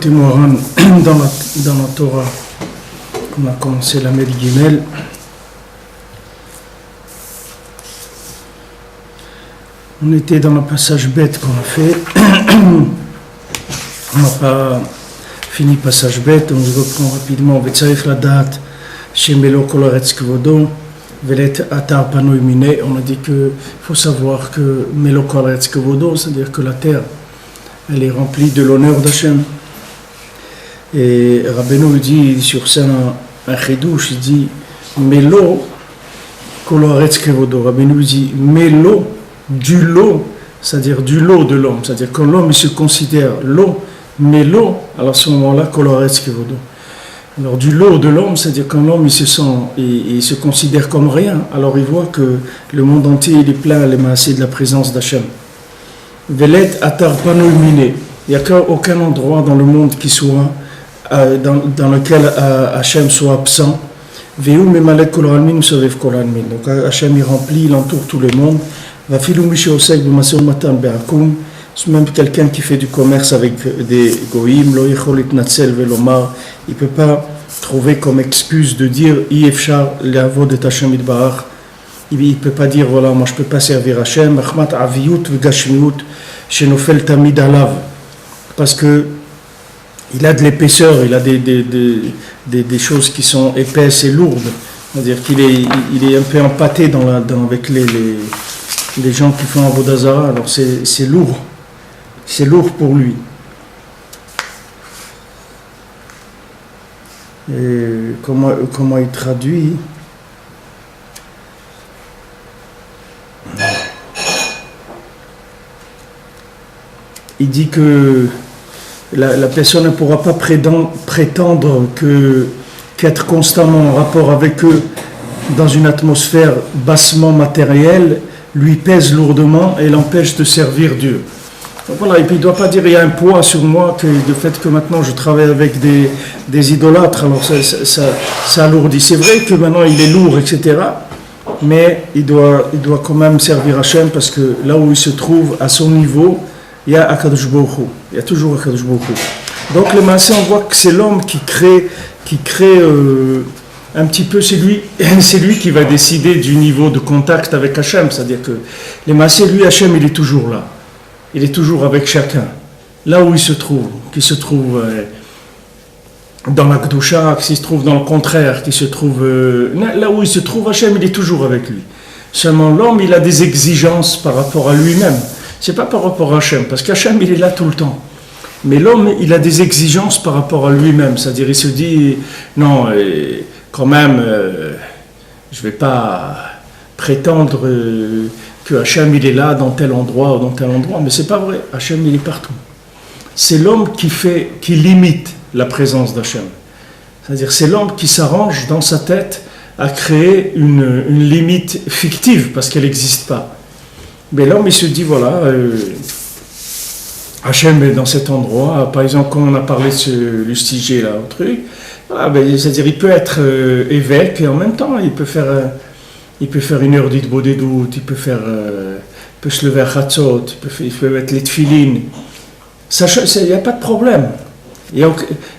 Écoutez Moran, dans la Torah, on a commencé la Mel Gimel. On était dans le passage bête qu'on a fait. On n'a pas fini passage bête, on se reprend rapidement. V'tzarich ladat shemelo kol haaretz kvodo velet atar panoi mineh. On a dit qu'il faut savoir que melo kol haaretz kvodo, c'est-à-dire que la terre, elle est remplie de l'honneur d'Hachem. Et Rabbeinu dit sur ça un chidouche, il dit Melo kol haaretz kvodo. Rabbeinu dit Melo du lot, c'est-à-dire du lot de l'homme, c'est-à-dire quand l'homme il se considère lot, Melo, alors à ce moment-là kol haaretz kvodo. Alors du lot de l'homme, c'est-à-dire quand l'homme il se sent, il se considère comme rien, alors il voit que le monde entier il est plein les maasés de la présence d'Hachem. Velet atar panoi mineh. Il n'y a aucun endroit dans le monde qui soit dans lequel Hachem soit absent. Veu memalek kol ha'almin usavev kol ha'almin. Donc Hachem il remplit, il entoure tout le monde. Vafilu mi she'osek b'maseh umatan be'akum. Même quelqu'un qui fait du commerce avec des goïm, lo yechol litnatzel velomar, il ne peut pas trouver comme excuse de dire I efshar le'avod et Hachem yitbarach. Il ne peut pas dire voilà, moi je ne peux pas servir Hachem. Achmat aviyut v'gashmiut shenofel tamid alav. Parce que il a de l'épaisseur, il a des choses qui sont épaisses et lourdes. C'est-à-dire qu'il est un peu empâté avec les gens qui font Avodah Zara. Alors c'est lourd. C'est lourd pour lui. Et comment il traduit? Il dit que la personne ne pourra pas prétendre qu'être constamment en rapport avec eux dans une atmosphère bassement matérielle lui pèse lourdement et l'empêche de servir Dieu. Donc voilà, et puis il ne doit pas dire il y a un poids sur moi, le fait que maintenant je travaille avec des idolâtres, alors ça alourdit. C'est vrai que maintenant il est lourd, etc. Mais il doit quand même servir Hachem parce que là où il se trouve, à son niveau, il y a Akadosh Baruch Hu. Il y a toujours Akadosh Baruch Hu. Donc le Maasé, on voit que c'est l'homme qui crée un petit peu, c'est lui qui va décider du niveau de contact avec Hachem. C'est-à-dire que le Maasé, lui, Hachem, il est toujours là. Il est toujours avec chacun. Là où il se trouve, qu'il se trouve dans la Kedusha, qu'il se trouve dans le contraire, qu'il se trouve là où il se trouve, Hachem, il est toujours avec lui. Seulement l'homme, il a des exigences par rapport à lui-même. C'est pas par rapport à Hachem, parce qu'Hachem, il est là tout le temps. Mais l'homme, il a des exigences par rapport à lui-même. C'est-à-dire, il se dit, non, quand même, je ne vais pas prétendre que Hachem, il est là dans tel endroit ou dans tel endroit. Mais c'est pas vrai. Hachem, il est partout. C'est l'homme qui limite la présence d'Hachem. C'est-à-dire, c'est l'homme qui s'arrange dans sa tête à créer une limite fictive, parce qu'elle n'existe pas. Mais l'homme, il se dit, voilà, Hachem est dans cet endroit. Par exemple, quand on a parlé de ce Lustiger, là, au truc, voilà, ben, c'est-à-dire, il peut être évêque, et en même temps, il peut faire une heure d'Hitbodedut, il peut se lever à Chatzot, il peut mettre les tefilines. Il n'y a pas de problème.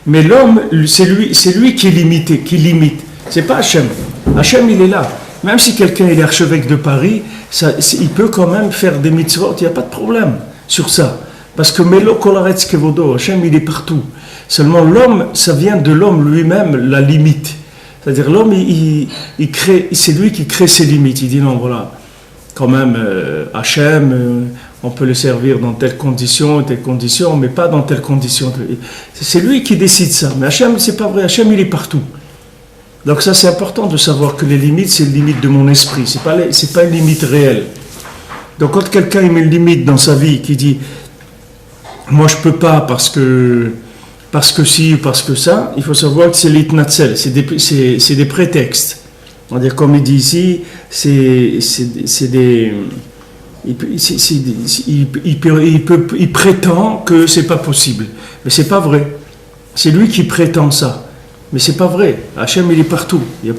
Mais l'homme, c'est lui qui est limité, qui limite. C'est pas Hachem. Hachem, il est là. Même si quelqu'un est archevêque de Paris, il peut quand même faire des mitzvot, il n'y a pas de problème sur ça. Parce que Melo kol haaretz kvodo, Hachem il est partout. Seulement l'homme, ça vient de l'homme lui-même, la limite. C'est-à-dire l'homme, il crée, c'est lui qui crée ses limites. Il dit non, voilà, quand même, Hachem, on peut le servir dans telle condition, mais pas dans telle condition. C'est lui qui décide ça. Mais Hachem, c'est pas vrai, Hachem il est partout. Donc ça, c'est important de savoir que les limites, c'est les limites de mon esprit. C'est pas une limite réelle. Donc quand quelqu'un met une limite dans sa vie, qui dit « moi je peux pas parce que si ou parce que ça », il faut savoir que c'est l'itnatzel, c'est des prétextes. On va dire comme il dit ici, il prétend que c'est pas possible. Mais c'est pas vrai. C'est lui qui prétend ça. Mais c'est pas vrai. Hachem, il est partout. Il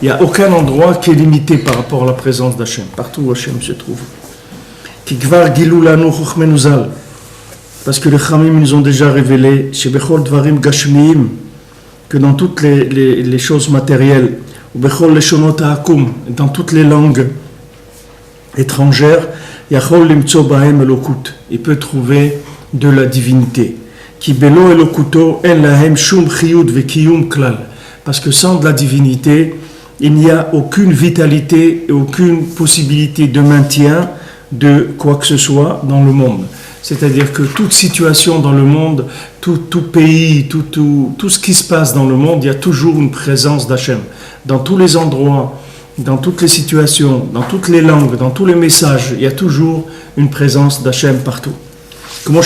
n'y a aucun endroit qui est limité par rapport à la présence d'Hachem. Partout où Hachem se trouve. Kikvar gilou lanu chochmenu zal. parce que les Khamim nous ont déjà révélé, chez Bechol Dvarim Gashmiim, que dans toutes les choses matérielles, ou Bechol Leshonot Ha'akum, dans toutes les langues étrangères, Yachol Limtso Bahem Elokut, il peut trouver de la divinité. Ki Belo Elokuto En Lahem Shum Chiyud Vekiyum Klal, parce que sans de la divinité, il n'y a aucune vitalité et aucune possibilité de maintien de quoi que ce soit dans le monde. C'est-à-dire que toute situation dans le monde, tout pays, tout ce qui se passe dans le monde, il y a toujours une présence d'Hachem. Dans tous les endroits, dans toutes les situations, dans toutes les langues, dans tous les messages, il y a toujours une présence d'Hachem partout. Comme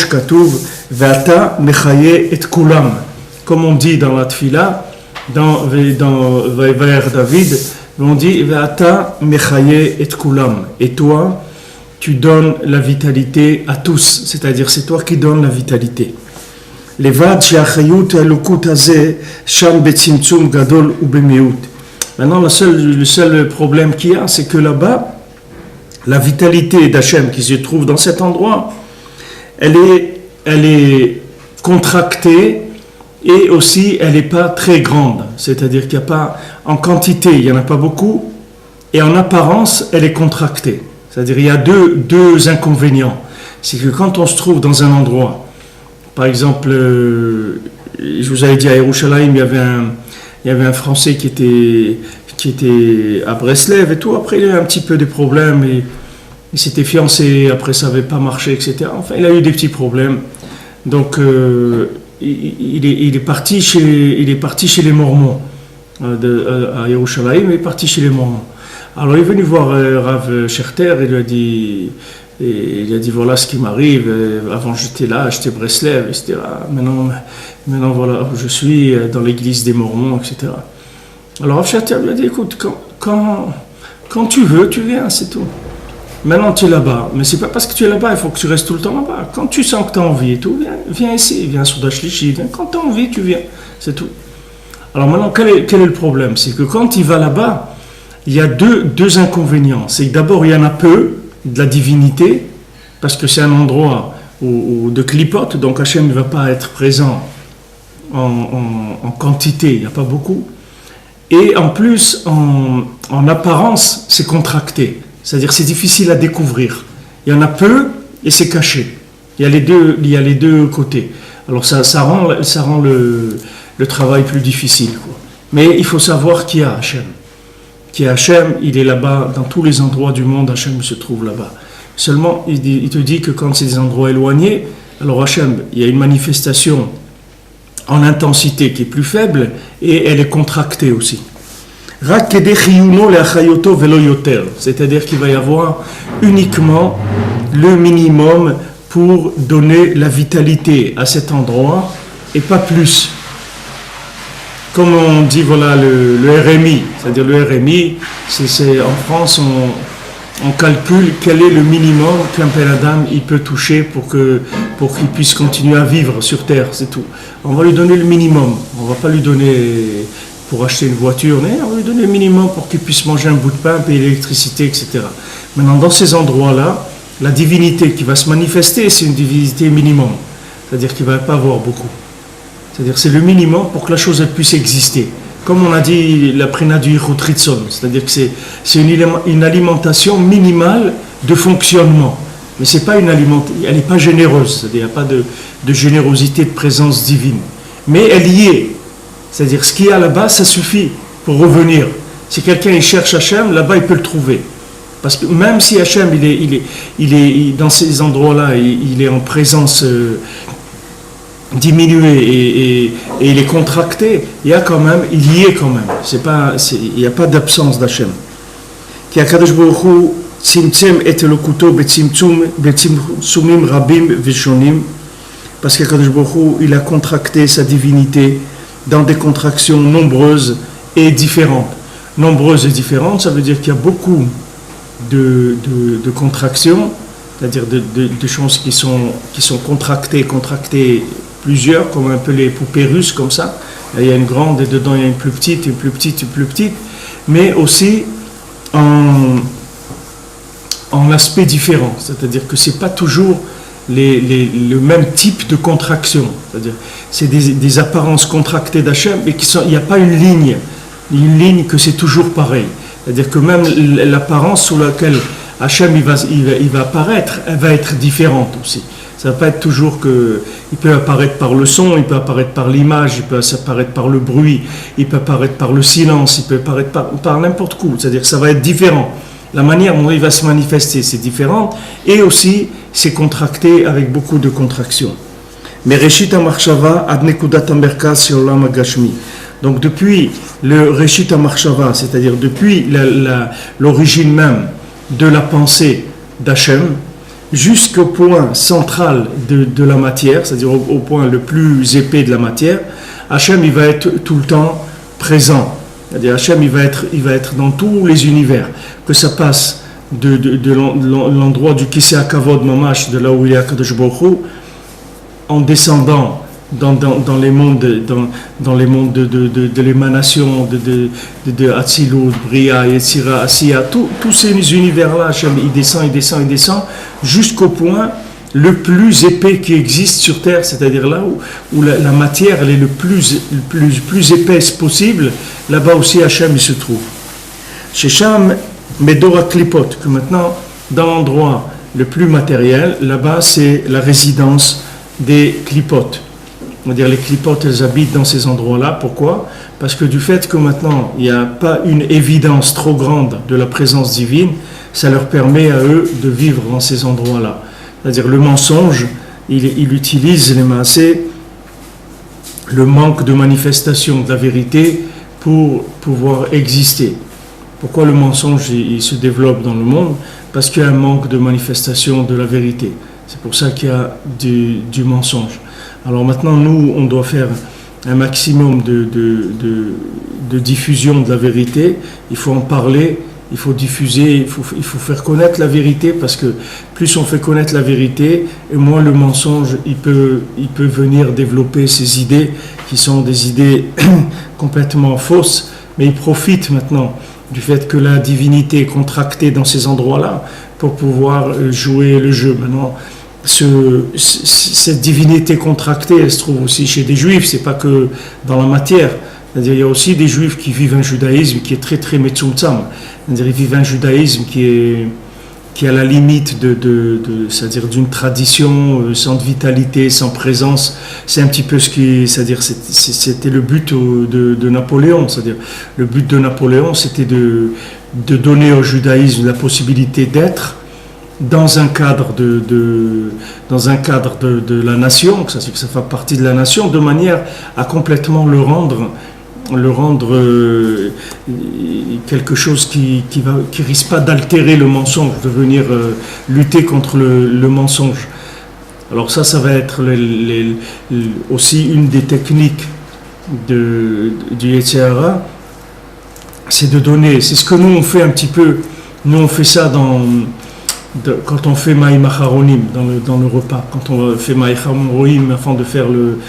on dit dans la Tfila, dans Vaïvaer David, on dit Ve'ata mechaye et kulam. Et toi, tu donnes la vitalité à tous, c'est-à-dire c'est toi qui donnes la vitalité. Levad she'achayut elokut hazeh sham betzimtzum gadol ubemiut. Maintenant, le seul problème qu'il y a, c'est que là-bas, la vitalité d'Hachem qui se trouve dans cet endroit, elle est contractée et aussi elle n'est pas très grande. C'est-à-dire qu'il n'y a pas, en quantité, il n'y en a pas beaucoup, et en apparence, elle est contractée. C'est-à-dire qu'il y a deux inconvénients. C'est que quand on se trouve dans un endroit, par exemple, je vous avais dit à Yerushalayim, il y avait un Français qui était à Breslev et tout. Après, il a eu un petit peu de problèmes. Il s'était fiancé, après ça n'avait pas marché, etc. Enfin, il a eu des petits problèmes. Donc, il est parti chez les Mormons. À Yerushalayim, il est parti chez les Mormons. Alors, il est venu voir Rav Scherter et il a dit voilà ce qui m'arrive. Avant, j'étais là, j'étais Breslev, etc. Maintenant, voilà, je suis dans l'église des Mormons, etc. Alors, Rav Scherter lui a dit écoute, quand tu veux, tu viens, c'est tout. Maintenant, tu es là-bas, mais c'est pas parce que tu es là-bas, il faut que tu restes tout le temps là-bas. Quand tu sens que tu as envie et tout, viens ici, viens sur Dashlishi, viens. Quand tu as envie, tu viens, c'est tout. Alors maintenant, quel est le problème? C'est que quand il va là-bas, il y a deux inconvénients. C'est que d'abord, il y en a peu de la divinité, parce que c'est un endroit de clipote, donc Hachem ne va pas être présent en quantité, il n'y a pas beaucoup. Et en plus, en apparence, c'est contracté. C'est-à-dire c'est difficile à découvrir. Il y en a peu et c'est caché. Il y a les deux côtés. Alors ça rend le travail plus difficile, quoi. Mais il faut savoir qui a Hachem. Qui a Hachem, il est là-bas, dans tous les endroits du monde, Hachem se trouve là-bas. Seulement, il te dit que quand c'est des endroits éloignés, alors Hachem, il y a une manifestation en intensité qui est plus faible et elle est contractée aussi. C'est-à-dire qu'il va y avoir uniquement le minimum pour donner la vitalité à cet endroit et pas plus. Comme on dit, voilà, le RMI, c'est-à-dire le RMI, c'est en France, on calcule quel est le minimum qu'un Adam il peut toucher pour qu'il puisse continuer à vivre sur Terre, c'est tout. On va lui donner le minimum, on ne va pas lui donner pour acheter une voiture, mais on va lui donner le minimum pour qu'il puisse manger un bout de pain, payer l'électricité, etc. Maintenant, dans ces endroits-là, la divinité qui va se manifester, c'est une divinité minimum, c'est-à-dire qu'il ne va pas avoir beaucoup. C'est-à-dire c'est le minimum pour que la chose elle puisse exister. Comme on a dit la prina du Yichutritson, c'est-à-dire que c'est une alimentation minimale de fonctionnement. Mais c'est pas elle n'est pas généreuse, c'est-à-dire il n'y a pas de générosité, de présence divine. Mais elle y est. C'est-à-dire ce qu'il y a là-bas, ça suffit pour revenir. Si quelqu'un il cherche Hachem, là-bas il peut le trouver. Parce que même si Hachem il est dans ces endroits-là, il est en présence diminuée et il est contracté, il y a quand même, il y est quand même. Il n'y a pas d'absence d'Hachem. Ki HaKadosh Baruch Hu tzimtzem et elokuto betzimtzumim rabim vishonim, parce que HaKadosh Baruch Hu il a contracté sa divinité dans des contractions nombreuses et différentes. Nombreuses et différentes, ça veut dire qu'il y a beaucoup de contractions, c'est-à-dire de choses qui sont contractées plusieurs, comme un peu les poupées russes, comme ça. Il y a une grande et dedans il y a une plus petite, une plus petite, une plus petite, mais aussi en aspect différent, c'est-à-dire que c'est pas toujours le même type de contraction. C'est-à-dire, c'est des apparences contractées d'Hachem, mais il n'y a pas une ligne que c'est toujours pareil. C'est-à-dire que même l'apparence sous laquelle Hachem il va apparaître, elle va être différente aussi. Ça ne va pas être toujours que... Il peut apparaître par le son, il peut apparaître par l'image, il peut apparaître par le bruit, il peut apparaître par le silence, il peut apparaître par n'importe quoi. C'est-à-dire que ça va être différent. La manière dont il va se manifester, c'est différent. Et aussi, c'est contracté avec beaucoup de contractions. Mais Reshit HaMachshava ad nekudat hamerkaz she'olam hagashmi. Donc depuis le Reshit HaMachshava, c'est-à-dire depuis l'origine même de la pensée d'Hachem, jusqu'au point central de la matière, c'est-à-dire au point le plus épais de la matière, Hachem il va être tout le temps présent. C'est-à-dire Hachem il va être dans tous les univers, que ça passe de l'endroit du Kisei HaKavod Mamash, de là où il y a Kadosh Baruch Hu, en descendant dans les mondes de l'émanation de Atzilut, Bria, Yetzira, Asiya, tous ces univers-là, il descend, jusqu'au point le plus épais qui existe sur Terre, c'est-à-dire là où la matière elle est le plus épaisse possible, là-bas aussi Hachem il se trouve. Chez Sham, Medora Klipot, que maintenant, dans l'endroit le plus matériel, là-bas c'est la résidence des Klipot. On va dire les clipotes, elles habitent dans ces endroits-là. Pourquoi ? Parce que du fait que maintenant, il n'y a pas une évidence trop grande de la présence divine, ça leur permet à eux de vivre dans ces endroits-là. C'est-à-dire le mensonge, il utilise les maasés, le manque de manifestation de la vérité pour pouvoir exister. Pourquoi le mensonge il se développe dans le monde ? Parce qu'il y a un manque de manifestation de la vérité. C'est pour ça qu'il y a du mensonge. Alors maintenant, nous, on doit faire un maximum de diffusion de la vérité. Il faut en parler, il faut diffuser, il faut faire connaître la vérité, parce que plus on fait connaître la vérité, et moins le mensonge, il peut venir développer ces idées qui sont des idées complètement fausses, mais il profite maintenant du fait que la divinité est contractée dans ces endroits-là pour pouvoir jouer le jeu. Maintenant, cette divinité contractée, elle se trouve aussi chez des juifs, c'est pas que dans la matière. C'est-à-dire, il y a aussi des juifs qui vivent un judaïsme qui est très très metzumtzam. C'est-à-dire, ils vivent un judaïsme qui est à la limite c'est-à-dire d'une tradition sans vitalité, sans présence. C'est un petit peu c'est-à-dire, c'était le but de Napoléon. C'est-à-dire, le but de Napoléon, c'était de donner au judaïsme la possibilité d'être dans un cadre de la nation, que ça fait partie de la nation, de manière à complètement le rendre quelque chose qui risque pas d'altérer le mensonge, de venir lutter contre le mensonge. Alors ça va être aussi une des techniques du Yetzer Hara, c'est de donner, c'est ce que nous on fait un petit peu, nous on fait ça quand on fait Maïm Acharonim dans le repas, quand on fait Maïm Acharonim afin de faire le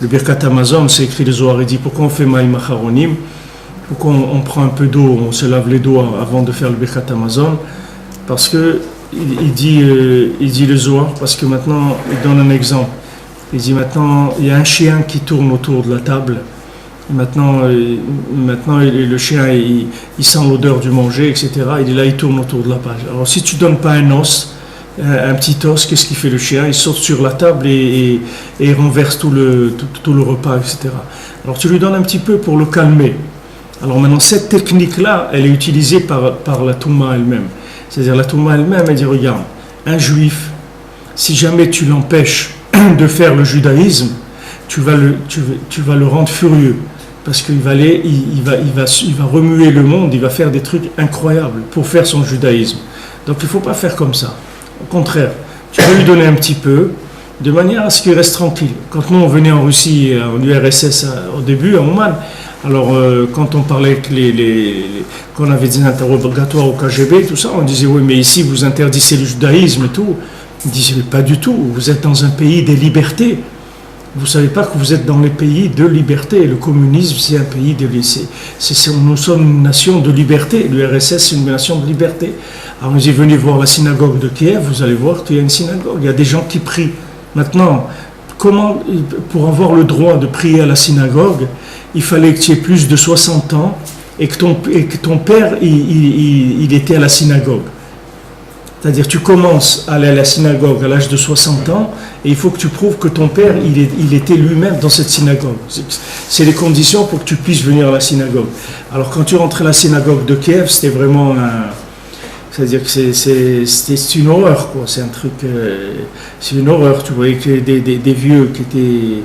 Birkat Hamazon, c'est écrit le Zohar, il dit pourquoi on fait Maïm Acharonim, pourquoi on prend un peu d'eau, on se lave les doigts avant de faire le Birkat Hamazon, parce que il dit le Zohar, parce que maintenant il donne un exemple, il dit maintenant il y a un chien qui tourne autour de la table. Maintenant, le chien, il sent l'odeur du manger, etc. Il est là, il tourne autour de la page. Alors, si tu ne donnes pas un os, un petit os, qu'est-ce qu'il fait le chien ? Il saute sur la table et il renverse tout le repas, etc. Alors, tu lui donnes un petit peu pour le calmer. Alors, maintenant, cette technique-là, elle est utilisée par la Touma elle-même. C'est-à-dire, la Touma elle-même, elle dit, regarde, un juif, si jamais tu l'empêches de faire le judaïsme, tu vas le rendre furieux. Parce qu'il va remuer le monde, il va faire des trucs incroyables pour faire son judaïsme. Donc il ne faut pas faire comme ça. Au contraire, tu vas lui donner un petit peu, de manière à ce qu'il reste tranquille. Quand nous on venait en Russie, en URSS au début, à Ouman, alors quand on parlait qu'on avait des interrogatoires au KGB, tout ça, on disait oui mais ici vous interdisez le judaïsme et tout. On disait mais pas du tout, vous êtes dans un pays des libertés. Vous ne savez pas que vous êtes dans les pays de liberté. Le communisme, c'est un pays de liberté. Nous sommes une nation de liberté. L'URSS, c'est une nation de liberté. Alors, vous êtes venu voir la synagogue de Kiev, vous allez voir qu'il y a une synagogue. Il y a des gens qui prient. Maintenant, comment, pour avoir le droit de prier à la synagogue, il fallait que tu aies plus de 60 ans et que ton père, il était à la synagogue. C'est-à-dire tu commences à aller à la synagogue à l'âge de 60 ans et il faut que tu prouves que ton père, il était lui-même dans cette synagogue. C'est les conditions pour que tu puisses venir à la synagogue. Alors quand tu rentres à la synagogue de Kiev, c'était vraiment c'est-à-dire que c'est une horreur, quoi. C'est un truc, c'est une horreur. Tu voyais que des vieux qui étaient,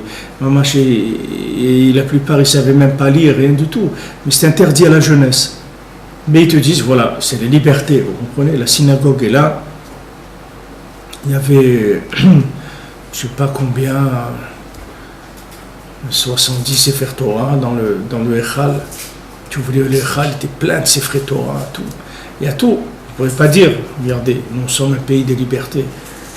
et la plupart ils savaient même pas lire, rien du tout. Mais c'était interdit à la jeunesse. Mais ils te disent, voilà, c'est la liberté, vous comprenez, la synagogue est là. Il y avait, je ne sais pas combien, 70 Sefer Torah dans le Echal. Tu voulais le Echal, était plein de Sefer Torah, tout. Il y a tout. Vous ne pouvez pas dire, regardez, nous sommes un pays de liberté,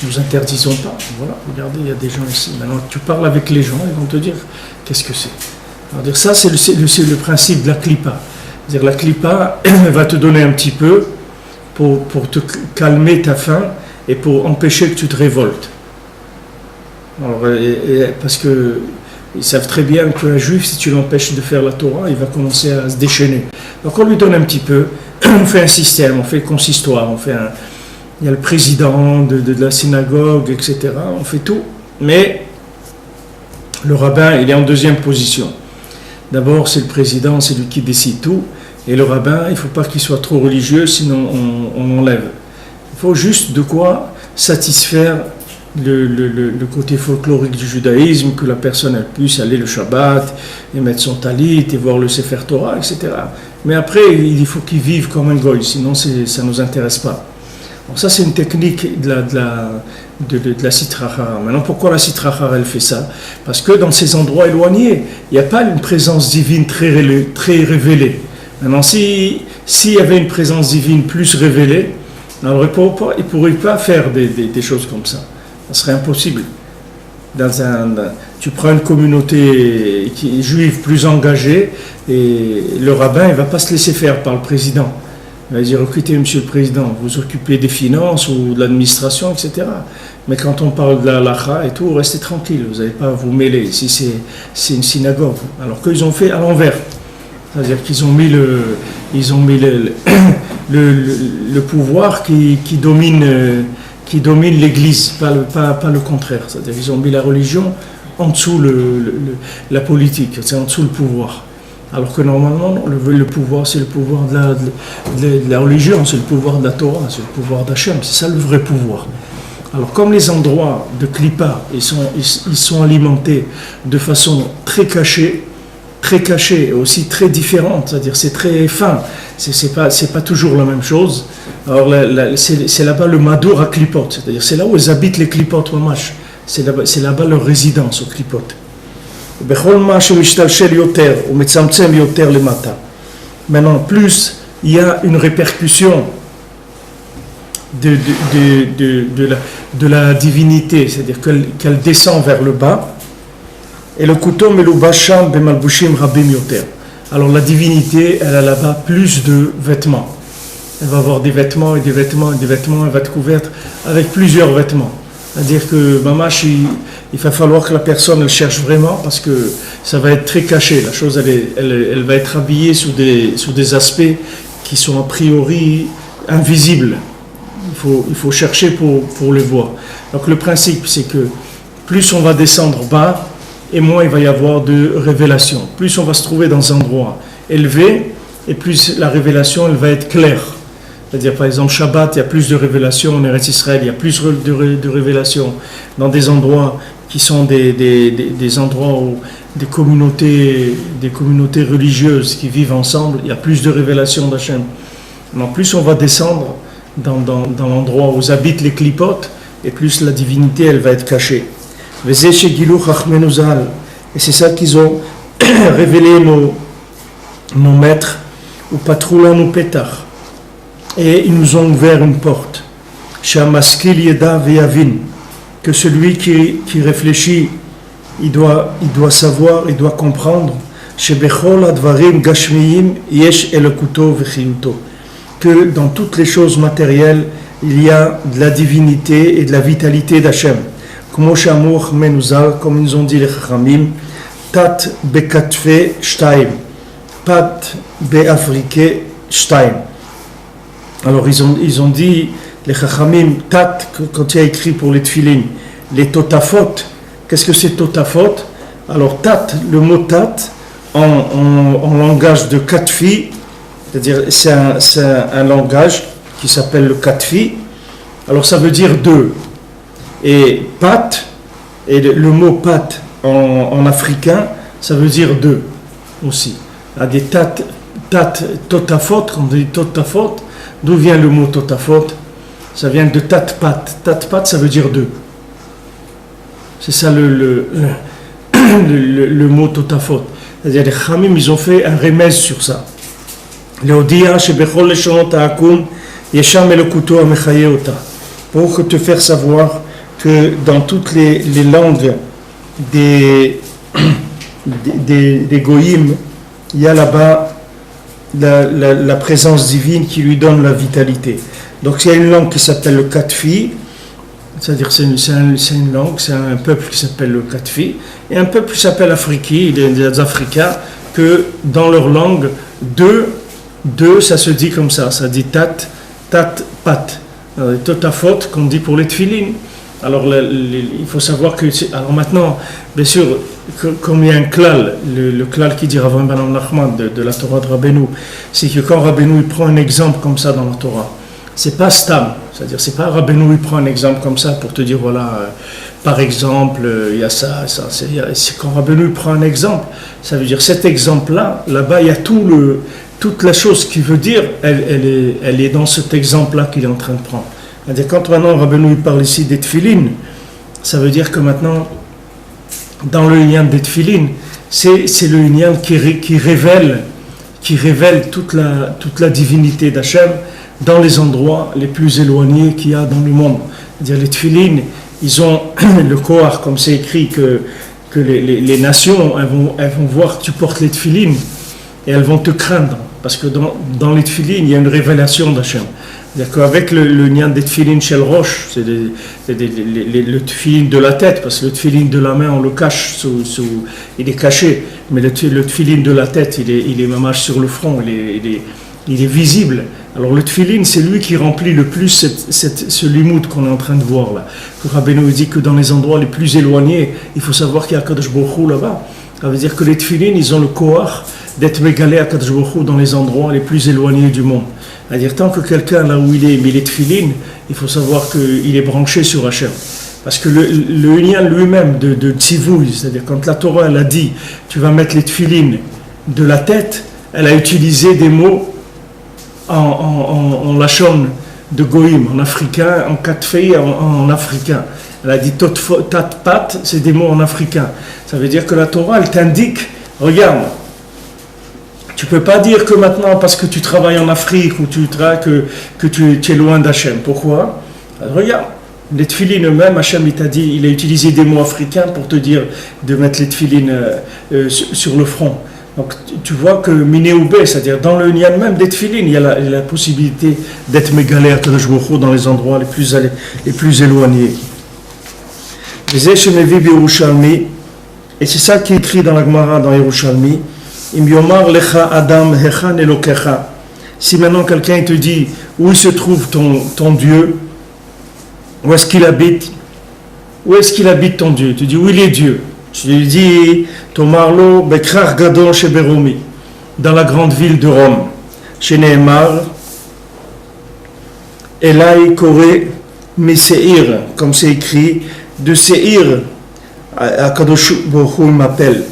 nous interdisons pas. Voilà, regardez, il y a des gens ici. Maintenant, tu parles avec les gens, ils vont te dire, qu'est-ce que c'est? Alors, ça, c'est le principe de la Klippa. C'est-à-dire la Klippa va te donner un petit peu pour te calmer ta faim et pour empêcher que tu te révoltes. Alors, parce qu'ils savent très bien qu'un juif, si tu l'empêches de faire la Torah, il va commencer à se déchaîner. Donc on lui donne un petit peu, on fait un système, on fait consistoire, il y a le président de la synagogue, etc. On fait tout, mais le rabbin, il est en deuxième position. D'abord, c'est le président, c'est lui qui décide tout. Et le rabbin, il ne faut pas qu'il soit trop religieux, sinon on enlève. Il faut juste de quoi satisfaire le côté folklorique du judaïsme, que la personne elle puisse aller le Shabbat et mettre son talit et voir le Sefer Torah, etc. Mais après, il faut qu'il vive comme un goy, sinon ça ne nous intéresse pas. Donc ça, c'est une technique de la Sitra Achara. Maintenant, pourquoi la Sitra Achara, elle fait ça? Parce que dans ces endroits éloignés, il n'y a pas une présence divine très révélée. Maintenant, s'il y avait une présence divine plus révélée, alors il ne pourrait pas faire des choses comme ça. Ça serait impossible. Tu prends une communauté juive plus engagée et le rabbin il ne va pas se laisser faire par le président. Il va dire, écoutez, monsieur le président, vous occupez des finances ou de l'administration, etc. Mais quand on parle de la halakha et tout, restez tranquille, vous n'allez pas vous mêler. Ici, c'est une synagogue. Alors qu'ils ont fait à l'envers. C'est-à-dire qu'ils ont mis le pouvoir qui domine l'Église, pas le contraire. C'est-à-dire qu'ils ont mis la religion en dessous la politique, c'est en dessous le pouvoir. Alors que normalement, le pouvoir, c'est le pouvoir de la religion, c'est le pouvoir de la Torah, c'est le pouvoir d'Hachem, c'est ça le vrai pouvoir. Alors comme les endroits de Klippa, ils sont alimentés de façon très cachée et aussi très différente, c'est-à-dire c'est très fin, c'est pas toujours la même chose. Alors c'est là-bas le Madour à Klipot, c'est-à-dire c'est là où ils habitent les Klipot Mamash, c'est là-bas leur résidence aux Klipot. Maintenant, plus il y a une répercussion de la divinité, c'est-à-dire qu'elle descend vers le bas, et le couteau melubasham bemalbushim rabim yoter. Alors la divinité, elle a là-bas plus de vêtements. Elle va avoir des vêtements et des vêtements et des vêtements, elle va être couverte avec plusieurs vêtements. C'est-à-dire que mamash, il va falloir que la personne elle cherche vraiment parce que ça va être très caché. La chose, elle va être habillée sous des aspects qui sont a priori invisibles. Il faut chercher pour les voir. Donc le principe, c'est que plus on va descendre bas, et moins il va y avoir de révélation. Plus on va se trouver dans un endroit élevé, et plus la révélation elle va être claire. C'est-à-dire, par exemple, Shabbat, il y a plus de révélations en Eretz Israël, il y a plus de révélations dans des endroits qui sont des endroits où des communautés religieuses qui vivent ensemble, il y a plus de révélations d'Hachem. Alors, plus on va descendre dans l'endroit où habitent les clipotes, et plus la divinité, elle va être cachée. Et c'est ça qu'ils ont révélé nos maîtres, ou patroulan ou pétard. Et ils nous ont ouvert une porte. Que celui qui réfléchit il doit savoir, il doit comprendre שבכל הדברים גשמיים יש אלוקותו וחיותו, que dans toutes les choses matérielles il y a de la divinité et de la vitalité d'Hachem. כמו שאמרו חכמינו ז"ל, comme ils ont dit les Chachamim, תת בכתפי שתיים, פת באפריקי שתיים. Alors ils ont dit les Chachamim, tat, quand il y a écrit pour les tfilin, les totafot. Qu'est-ce que c'est totafot? Alors tat, le mot tat en langage de katfi, c'est-à-dire c'est un langage qui s'appelle le katfi. Alors ça veut dire deux. Et pat, et le mot pat en africain, ça veut dire deux aussi. Il y a des tat totafot, quand on dit totafot, d'où vient le mot totafot? Ça vient de tat-pat. Tat-pat, ça veut dire deux. C'est ça le mot totafot. C'est-à-dire les Khamim, ils ont fait un remède sur ça. Pour te faire savoir que dans toutes les langues des goïms, il y a là-bas la présence divine qui lui donne la vitalité. Donc il y a une langue qui s'appelle le Katfi, c'est-à-dire c'est une langue, c'est un peuple qui s'appelle le Katfi, et un peuple qui s'appelle Afriki, les Africains, que dans leur langue, deux, ça se dit comme ça dit tat, pat. Alors, les totafot qu'on dit pour les tfilin. Alors il faut savoir que, alors maintenant, bien sûr, comme il y a un klal, le klal qui dit Rav Ben Nachman de la Torah de Rabbeinu, c'est que quand Rabbeinu il prend un exemple comme ça dans la Torah, c'est pas stam, c'est-à-dire c'est pas Rabbeinu il prend un exemple comme ça pour te dire voilà, par exemple il y a ça, c'est quand Rabbeinu il prend un exemple, ça veut dire cet exemple-là, là-bas il y a toute la chose qui veut dire, elle est dans cet exemple-là qu'il est en train de prendre. C'est-à-dire quand maintenant Rabbeinu il parle ici des tfilin, ça veut dire que maintenant dans le lien des tfilin, c'est le lien qui révèle toute la divinité d'Hachem dans les endroits les plus éloignés qu'il y a dans le monde. C'est-à-dire les tfilin, ils ont le kohar, comme c'est écrit que les nations elles vont voir que tu portes les tfilin et elles vont te craindre parce que dans les tfilin il y a une révélation d'Hachem. C'est-à-dire qu'avec le nian des tfilin chez le roche, c'est le tfilin de la tête, parce que le tfilin de la main on le cache, il est caché, mais le tfilin de la tête il est mamage sur le front, il est visible. Alors le tfilin c'est lui qui remplit le plus ce limoud qu'on est en train de voir là. Rabbeinu dit que dans les endroits les plus éloignés, il faut savoir qu'il y a Kadosh Baruch Hu là-bas. Ça veut dire que les tfilin ils ont le kohar d'être mégalé à Kadosh Baruch Hu dans les endroits les plus éloignés du monde. C'est-à-dire tant que quelqu'un là où il est, mais il est tfilin, il faut savoir qu'il est branché sur Hachem. Parce que le lien lui-même de tzivouï, c'est-à-dire quand la Torah elle a dit tu vas mettre les tfilin de la tête, elle a utilisé des mots en lachon de goïm, en africain, en katfei, en africain. Elle a dit tat-pat, c'est des mots en africain. Ça veut dire que la Torah elle t'indique, regarde, tu ne peux pas dire que maintenant, parce que tu travailles en Afrique ou que tu es loin d'Hachem. Pourquoi? Alors, regarde, les tfilin eux-mêmes, Hachem il a utilisé des mots africains pour te dire de mettre les tfilin sur le front. Donc tu vois que minéoubé, c'est-à-dire dans le nian même des tfilin, il y a la possibilité d'être mégalé à Kadosh Baruch Hu dans les endroits les plus éloignés. Et c'est ça qui est écrit dans la Gemara, dans Yerushalmi. Si maintenant quelqu'un te dit où se trouve ton Dieu, où est-ce qu'il habite ton Dieu, tu dis où il est Dieu, tu lui dis Tomarlo Bekrar Gadol Sheberomi, dans la grande ville de Rome, chez Nehemar Elai Kore Meseir, comme c'est écrit de Seir à Kadosh Baruch Hu m'appelle.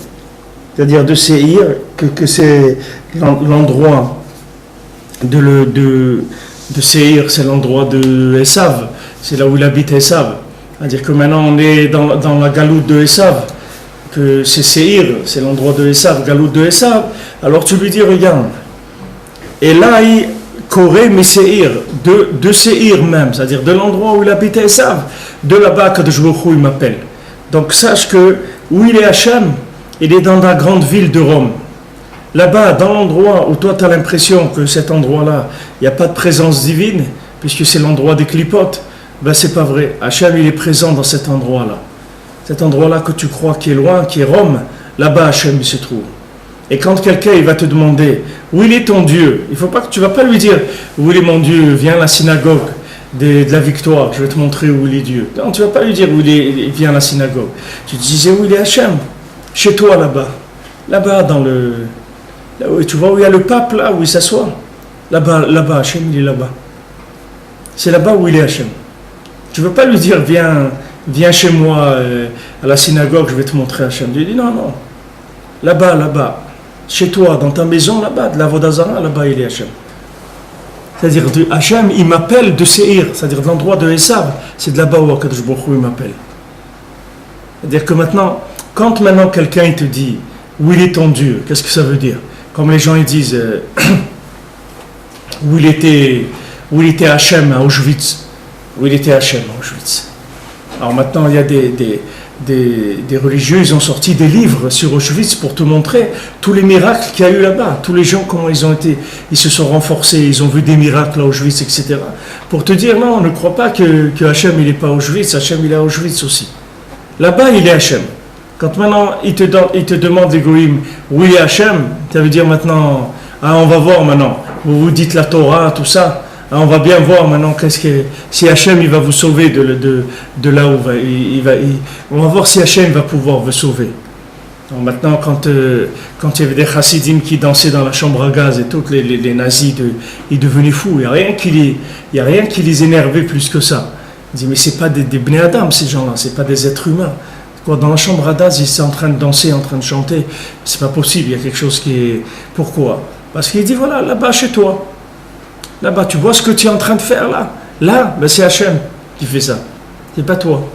C'est-à-dire de Seir, que c'est l'endroit de Seir, c'est l'endroit de Esav, c'est là où il habite Esav. C'est-à-dire que maintenant on est dans la galoute de Esav, que c'est Seir, c'est l'endroit de Esav, galoute de Esav. Alors tu lui dis, regarde, et là il Koré mais Seir, de Seir même, c'est-à-dire de l'endroit où il habite Esav, de là-bas Kadosh Baruch Hu il m'appelle. Donc sache que où il est Hachem, il est dans la grande ville de Rome. Là-bas, dans l'endroit où toi tu as l'impression que cet endroit-là, il n'y a pas de présence divine, puisque c'est l'endroit des clipotes, ben c'est pas vrai. Hachem, il est présent dans cet endroit-là. Cet endroit-là que tu crois qui est loin, qui est Rome, là-bas Hachem il se trouve. Et quand quelqu'un il va te demander où il est ton Dieu, il faut pas que tu vas pas lui dire où il est mon Dieu, viens à la synagogue de la victoire, je vais te montrer où il est Dieu. Non, tu vas pas lui dire où il vient à la synagogue. Tu te disais où il est Hachem, chez toi là-bas, là-bas dans le, là où, tu vois où il y a le pape là où il s'assoit, là-bas Hachem il est là-bas. C'est là-bas où il est Hachem. Tu veux pas lui dire viens chez moi à la synagogue, je vais te montrer Hachem. Il dit non, là-bas, chez toi, dans ta maison, là-bas, de la Vodazara, là-bas il est Hachem. C'est-à-dire Hachem, il m'appelle de Seir, c'est-à-dire de l'endroit de Esav, c'est de là-bas où Akadosh Baruch Hu il m'appelle. C'est-à-dire que quand maintenant quelqu'un il te dit où il est ton Dieu, qu'est-ce que ça veut dire? Comme les gens ils disent où il était Hachem à Auschwitz, où il était Hachem à Auschwitz. Alors maintenant il y a des religieux, ils ont sorti des livres sur Auschwitz pour te montrer tous les miracles qu'il y a eu là-bas, tous les gens comment ils se sont renforcés, ils ont vu des miracles à Auschwitz, etc. Pour te dire non, ne crois pas que Hachem il n'est pas à Auschwitz, Hachem il est à Auschwitz aussi. Là-bas il est Hachem. Quand maintenant il te demande les goïms où il est Hachem, ça veut dire maintenant, on va voir maintenant, vous dites la Torah, tout ça. On va bien voir maintenant si Hachem il va vous sauver de là où on va voir si Hachem va pouvoir vous sauver. Donc maintenant quand il y avait des chassidim qui dansaient dans la chambre à gaz et tous les nazis ils devenaient fous, il n'y a rien qui les énervait plus que ça. Ils disaient mais c'est pas des bnei adam ces gens-là, c'est pas des êtres humains. Dans la chambre à gaz ils sont en train de danser, en train de chanter, c'est pas possible, il y a quelque chose qui est... Pourquoi? Parce qu'il dit voilà, là-bas chez toi. Là-bas, tu vois ce que tu es en train de faire là. Là, ben c'est Hachem qui fait ça. C'est pas toi.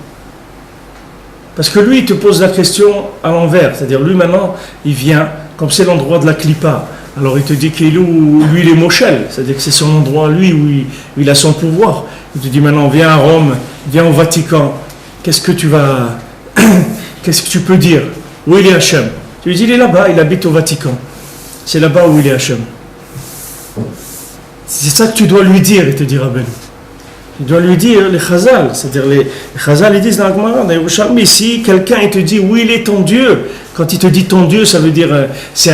Parce que lui, il te pose la question à l'envers. C'est-à-dire, lui maintenant, il vient, comme c'est l'endroit de la Klippa. Alors il te dit qu'il est où lui, il est Moshel. C'est-à-dire que c'est son endroit, lui, où il a son pouvoir. Il te dit maintenant, viens à Rome, viens au Vatican. Qu'est-ce que tu peux dire? Où il est Hachem? Tu lui dis, il est là-bas, il habite au Vatican. C'est là-bas où il est Hachem. C'est ça que tu dois lui dire, il te dira Ben. Tu dois lui dire les Chazal, c'est-à-dire les Chazal, ils disent dans la Gemara, dans Yerushalmi, si quelqu'un il te dit où il est ton Dieu, quand il te dit ton Dieu, ça veut dire c'est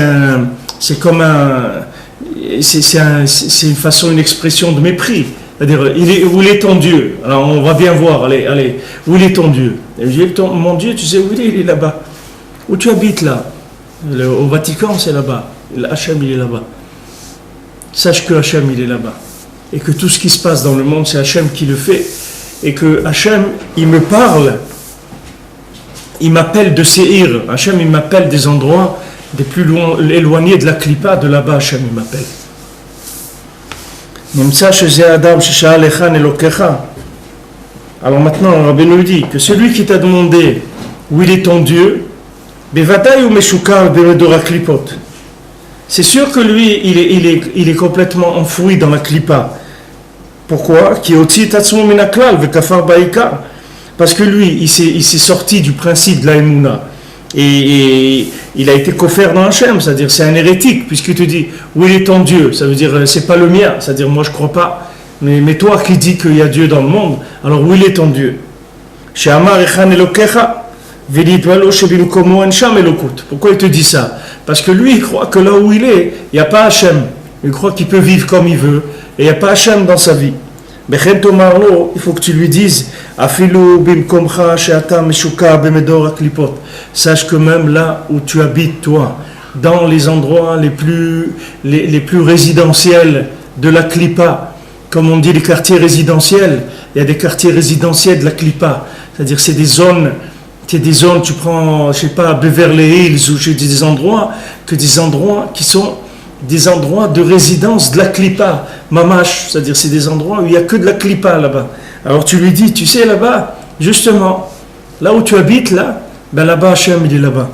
une façon, une expression de mépris. C'est-à-dire où il est ton Dieu. Alors on va bien voir, allez, où il est ton Dieu? Et je dis, mon Dieu, tu sais où il est là-bas. Où tu habites là? Au Vatican, c'est là-bas. Hachem, il est là-bas. Sache que Hachem il est là-bas et que tout ce qui se passe dans le monde c'est Hachem qui le fait et que Hachem il me parle, il m'appelle de Seir, Hachem il m'appelle des endroits des plus loin, éloignés de la Klippa, de là-bas Hachem il m'appelle. Alors maintenant Rabbi nous dit que celui qui t'a demandé où il est ton Dieu, Bevadaï ou Meshukar Beredora Klipot, c'est sûr que lui, il est complètement enfoui dans la Klippa. Pourquoi? Parce que lui, il s'est sorti du principe de la Emouna. Et il a été coffert dans Hachem, c'est-à-dire c'est un hérétique, puisqu'il te dit où il est ton Dieu, ça veut dire c'est pas le mien, c'est-à-dire moi je crois pas. Mais toi qui dis qu'il y a Dieu dans le monde, alors où il est ton Dieu? Pourquoi il te dit ça? Parce que lui, il croit que là où il est, il n'y a pas Hachem. Il croit qu'il peut vivre comme il veut. Et il n'y a pas Hachem dans sa vie. Il faut que tu lui dises sache que même là où tu habites, toi, dans les endroits les plus résidentiels de la Klippa, comme on dit les quartiers résidentiels, il y a des quartiers résidentiels de la Klippa. C'est-à-dire c'est des zones, tu prends, je sais pas, Beverly Hills, ou des endroits qui sont des endroits de résidence de la Klippa, Mamash, c'est-à-dire c'est des endroits où il n'y a que de la Klippa là-bas. Alors tu lui dis, tu sais là-bas, justement, là où tu habites là, ben là-bas Hachem il est là-bas.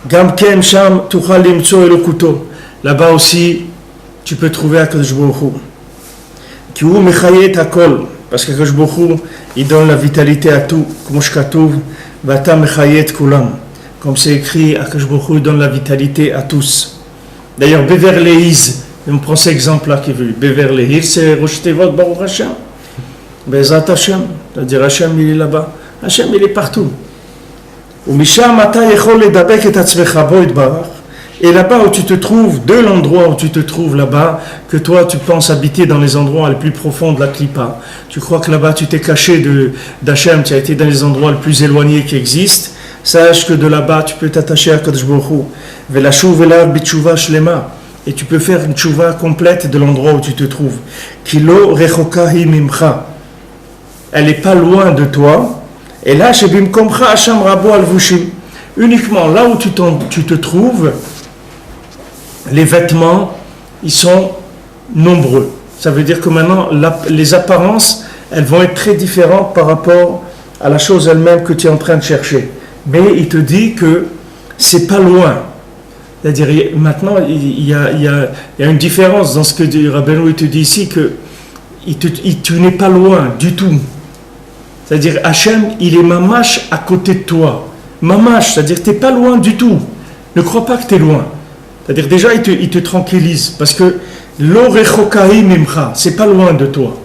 Gamkem Sham Tuchal Limtso Elokuto, là-bas aussi tu peux trouver Akadosh Baruch Hu. Ki hu mechayet hakol, Parce que Akadosh Baruch Hu, il donne la vitalité à tout. Comme c'est écrit, Akadosh Baruch Hu donne la vitalité à tous. D'ailleurs, Beverly Hills, on prend cet exemple-là qui est venu. Beverly Hills, c'est Rosh Tevot Baruch Hashem. Bezrat Hashem, c'est-à-dire Hashem, il est là-bas. Hashem, il est partout. Et là-bas où tu te trouves, de l'endroit où tu te trouves là-bas, que toi tu penses habiter dans les endroits les plus profonds de la Klippa, tu crois que là-bas tu t'es caché d'Hachem, tu as été dans les endroits les plus éloignés qui existent, sache que de là-bas tu peux t'attacher à Kadosh Baruch Hu. Velashuv elav b'tshuva shlema. Et tu peux faire une tshuva complète de l'endroit où tu te trouves. Kilo rechoka hi mimcha. Elle n'est pas loin de toi. Et là, chez Bimkomcha Hacham Rabo Alvushim. Uniquement là où tu te trouves, les vêtements, ils sont nombreux. Ça veut dire que maintenant, les apparences, elles vont être très différentes par rapport à la chose elle-même que tu es en train de chercher. Mais il te dit que c'est pas loin. C'est-à-dire, maintenant, il y a une différence dans ce que Rabbeinu te dit ici, que tu n'es pas loin du tout. C'est-à-dire, Hachem, il est mamash à côté de toi. Mamash, c'est-à-dire, tu n'es pas loin du tout. Ne crois pas que tu es loin. C'est-à-dire, déjà, il te tranquillise. Parce que lo rechokai mimcha, c'est pas loin de toi.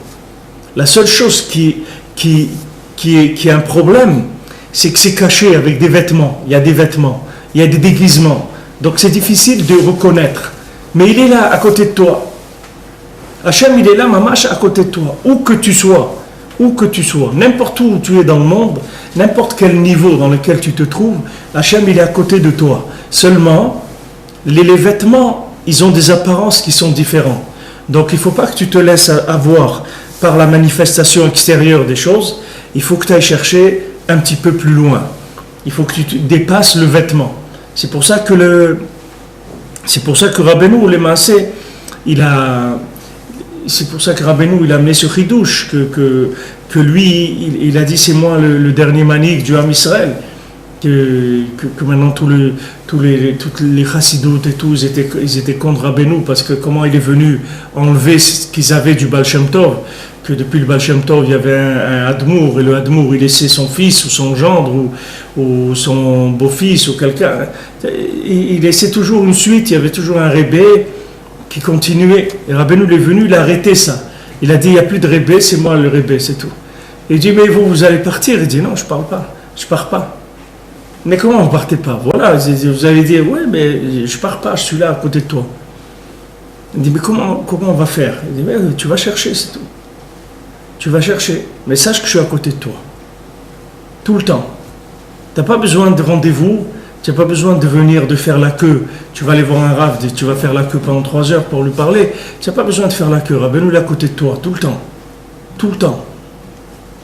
La seule chose qui est un problème, c'est que c'est caché avec des vêtements. Il y a des vêtements, il y a des déguisements. Donc, c'est difficile de reconnaître. Mais il est là, à côté de toi. Hachem, il est là, mamash, à côté de toi. Où que tu sois. Où que tu sois, n'importe où tu es dans le monde, n'importe quel niveau dans lequel tu te trouves, Hachem il est à côté de toi. Seulement, les vêtements, ils ont des apparences qui sont différentes. Donc il ne faut pas que tu te laisses avoir par la manifestation extérieure des choses, il faut que tu ailles chercher un petit peu plus loin. Il faut que tu dépasses le vêtement. C'est pour ça que Rabbeinu, les Maaseh, c'est pour ça que Rabbeinu il a amené ce chidouche que lui il a dit c'est moi le dernier manik du Ham Israël, que maintenant toutes les chassidoutes et tout ils étaient contre Rabbeinu parce que comment il est venu enlever ce qu'ils avaient du Baal Shem Tov, que depuis le Baal Shem Tov il y avait un Admour et le Admour il laissait son fils ou son gendre ou son beau-fils ou quelqu'un, il laissait toujours une suite, il y avait toujours un rébé qui continuait. Et Rabbeinu est venu, il a arrêté ça. Il a dit, il n'y a plus de rébé, c'est moi le rébé, c'est tout. Il dit, mais vous allez partir. Il dit, non, je ne pars pas. Mais comment vous ne partez pas? Voilà, vous allez dire, ouais, mais je ne pars pas, je suis là à côté de toi. Il dit, mais comment on va faire? Il dit, mais tu vas chercher, c'est tout. Tu vas chercher, mais sache que je suis à côté de toi. Tout le temps. Tu n'as pas besoin de rendez-vous. Tu n'as pas besoin de venir, de faire la queue. Tu vas aller voir un rave, tu vas faire la queue pendant 3 heures pour lui parler. Tu n'as pas besoin de faire la queue. Rabbeinu est à côté de toi, tout le temps. Tout le temps.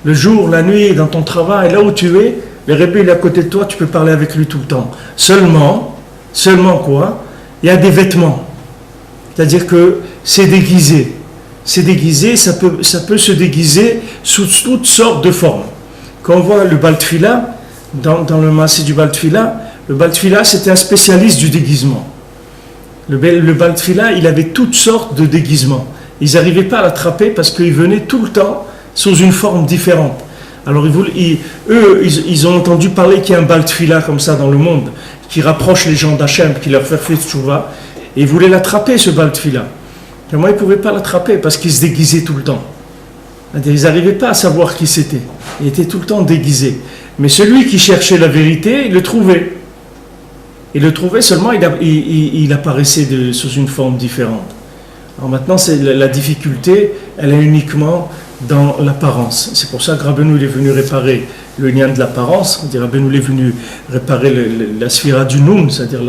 Le jour, la nuit, dans ton travail, là où tu es, le Rebbe est à côté de toi, tu peux parler avec lui tout le temps. Seulement quoi? Il y a des vêtements. C'est-à-dire que c'est déguisé. C'est déguisé, ça peut se déguiser sous toutes sortes de formes. Quand on voit le Baal Tfila, dans le massif du Baal Tfila, le Baal Tfila, c'était un spécialiste du déguisement. Le Baal Tfila, il avait toutes sortes de déguisements. Ils n'arrivaient pas à l'attraper parce qu'il venait tout le temps sous une forme différente. Alors ils ont entendu parler qu'il y a un Baal Tfila comme ça dans le monde, qui rapproche les gens d'Hachem, qui leur fait tchouva, et ils voulaient l'attraper, ce Baal Tfila. Mais moi, ils ne pouvaient pas l'attraper parce qu'il se déguisait tout le temps. Ils n'arrivaient pas à savoir qui c'était. Il était tout le temps déguisé. Mais celui qui cherchait la vérité, il le trouvait. Il le trouvait seulement, il apparaissait sous une forme différente. Alors maintenant, la difficulté, elle est uniquement dans l'apparence. C'est pour ça que Rabbeinu est venu réparer le lien de l'apparence. C'est-à-dire Rabbeinu est venu réparer la sphira du Nun, c'est-à-dire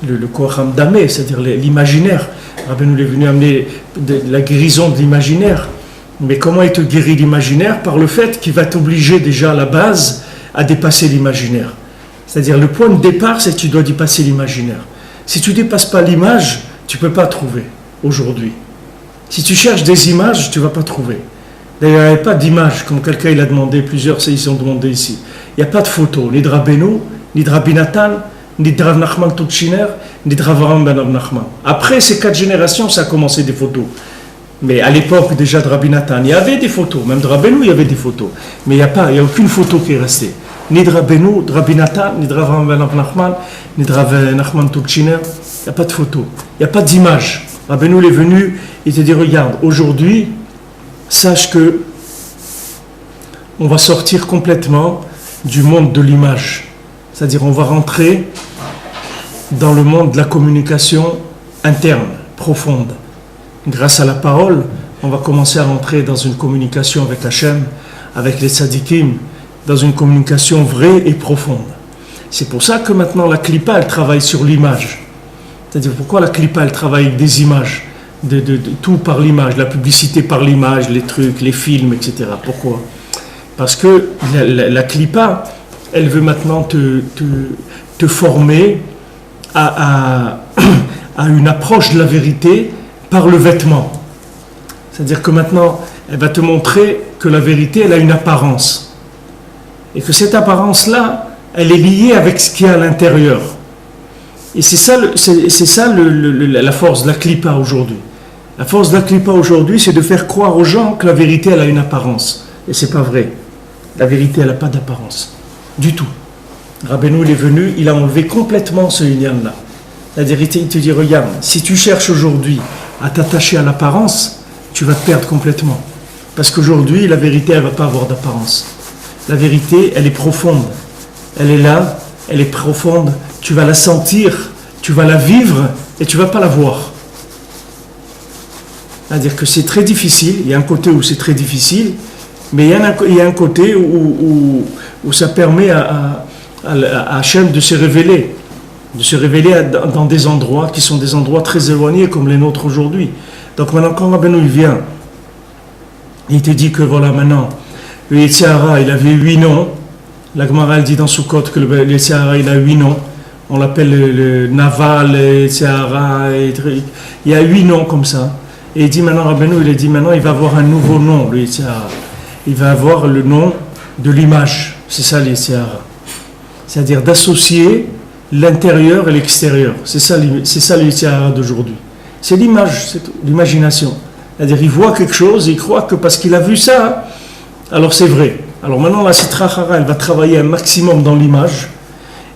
le Koacham Damé, c'est-à-dire l'imaginaire. Rabbeinu est venu amener la guérison de l'imaginaire. Mais comment il te guérit l'imaginaire? Par le fait qu'il va t'obliger déjà à la base à dépasser l'imaginaire. C'est-à-dire le point de départ, c'est que tu dois dépasser l'imaginaire. Si tu ne dépasses pas l'image, tu ne peux pas trouver aujourd'hui. Si tu cherches des images, tu ne vas pas trouver. D'ailleurs, il n'y a pas d'image, comme quelqu'un il a demandé, plusieurs ils ont demandé ici. Il n'y a pas de photo, ni de Rabbeinu, ni de Rabbi Nathan, ni de Rav Nachman Tutchiner, ni de Rav Avraham ben Rav Nachman. Après ces 4 générations, ça a commencé des photos. Mais à l'époque déjà de Rabbi Nathan, il y avait des photos, même de Rabbeinu, il y avait des photos. Mais il n'y a aucune photo qui est restée. Ni de Rabbeinu, de Rabbi Nathan, ni de Rav Nachman, ni de Rav Nachman Turchiner. Il n'y a pas de photo, il n'y a pas d'image. Rabbeinu est venu, il te dit, regarde, aujourd'hui, sache que on va sortir complètement du monde de l'image. C'est-à-dire, on va rentrer dans le monde de la communication interne, profonde. Grâce à la parole, on va commencer à rentrer dans une communication avec Hachem, avec les tzadikim, dans une communication vraie et profonde. C'est pour ça que maintenant la Klippa, elle travaille sur l'image. C'est-à-dire, pourquoi la Klippa, elle travaille avec des images, de tout par l'image, la publicité par l'image, les trucs, les films, etc. Pourquoi ? Parce que la Klippa, elle veut maintenant te former à une approche de la vérité par le vêtement. C'est-à-dire que maintenant, elle va te montrer que la vérité, elle a une apparence. Et que cette apparence-là, elle est liée avec ce qu'il y a à l'intérieur. Et c'est ça la force de la Klippa aujourd'hui. La force de la Klippa aujourd'hui, c'est de faire croire aux gens que la vérité, elle a une apparence. Et c'est pas vrai. La vérité, elle n'a pas d'apparence. Du tout. Rabbeinu, il est venu, il a enlevé complètement ce lien-là. C'est-à-dire, il te dit, regarde, si tu cherches aujourd'hui à t'attacher à l'apparence, tu vas te perdre complètement. Parce qu'aujourd'hui, la vérité, elle ne va pas avoir d'apparence. La vérité, elle est profonde. Elle est là, elle est profonde. Tu vas la sentir, tu vas la vivre et tu ne vas pas la voir. C'est-à-dire que c'est très difficile. Il y a un côté où c'est très difficile, mais il y a un côté où ça permet à Hachem de se révéler dans des endroits qui sont des endroits très éloignés comme les nôtres aujourd'hui. Donc maintenant, quand Rabbeinu il vient, il te dit que voilà, maintenant, le Yetzer Hara, il avait 8 noms. La Gemara, elle dit dans Sukkot que le Yetzer Hara, il a 8 noms. On l'appelle le Naval, le Yetzer Hara, il y a 8 noms comme ça. Et il dit maintenant, Rabbeinu, il a dit maintenant, il va avoir un nouveau nom, le Yetzer Hara. Il va avoir le nom de l'image. C'est ça, le Yetzer Hara. C'est-à-dire d'associer l'intérieur et l'extérieur. C'est ça le Yetzer Hara d'aujourd'hui. C'est l'image, c'est tout, l'imagination. C'est-à-dire il voit quelque chose et il croit que parce qu'il a vu ça, alors c'est vrai. Alors maintenant la Sitra Achara, elle va travailler un maximum dans l'image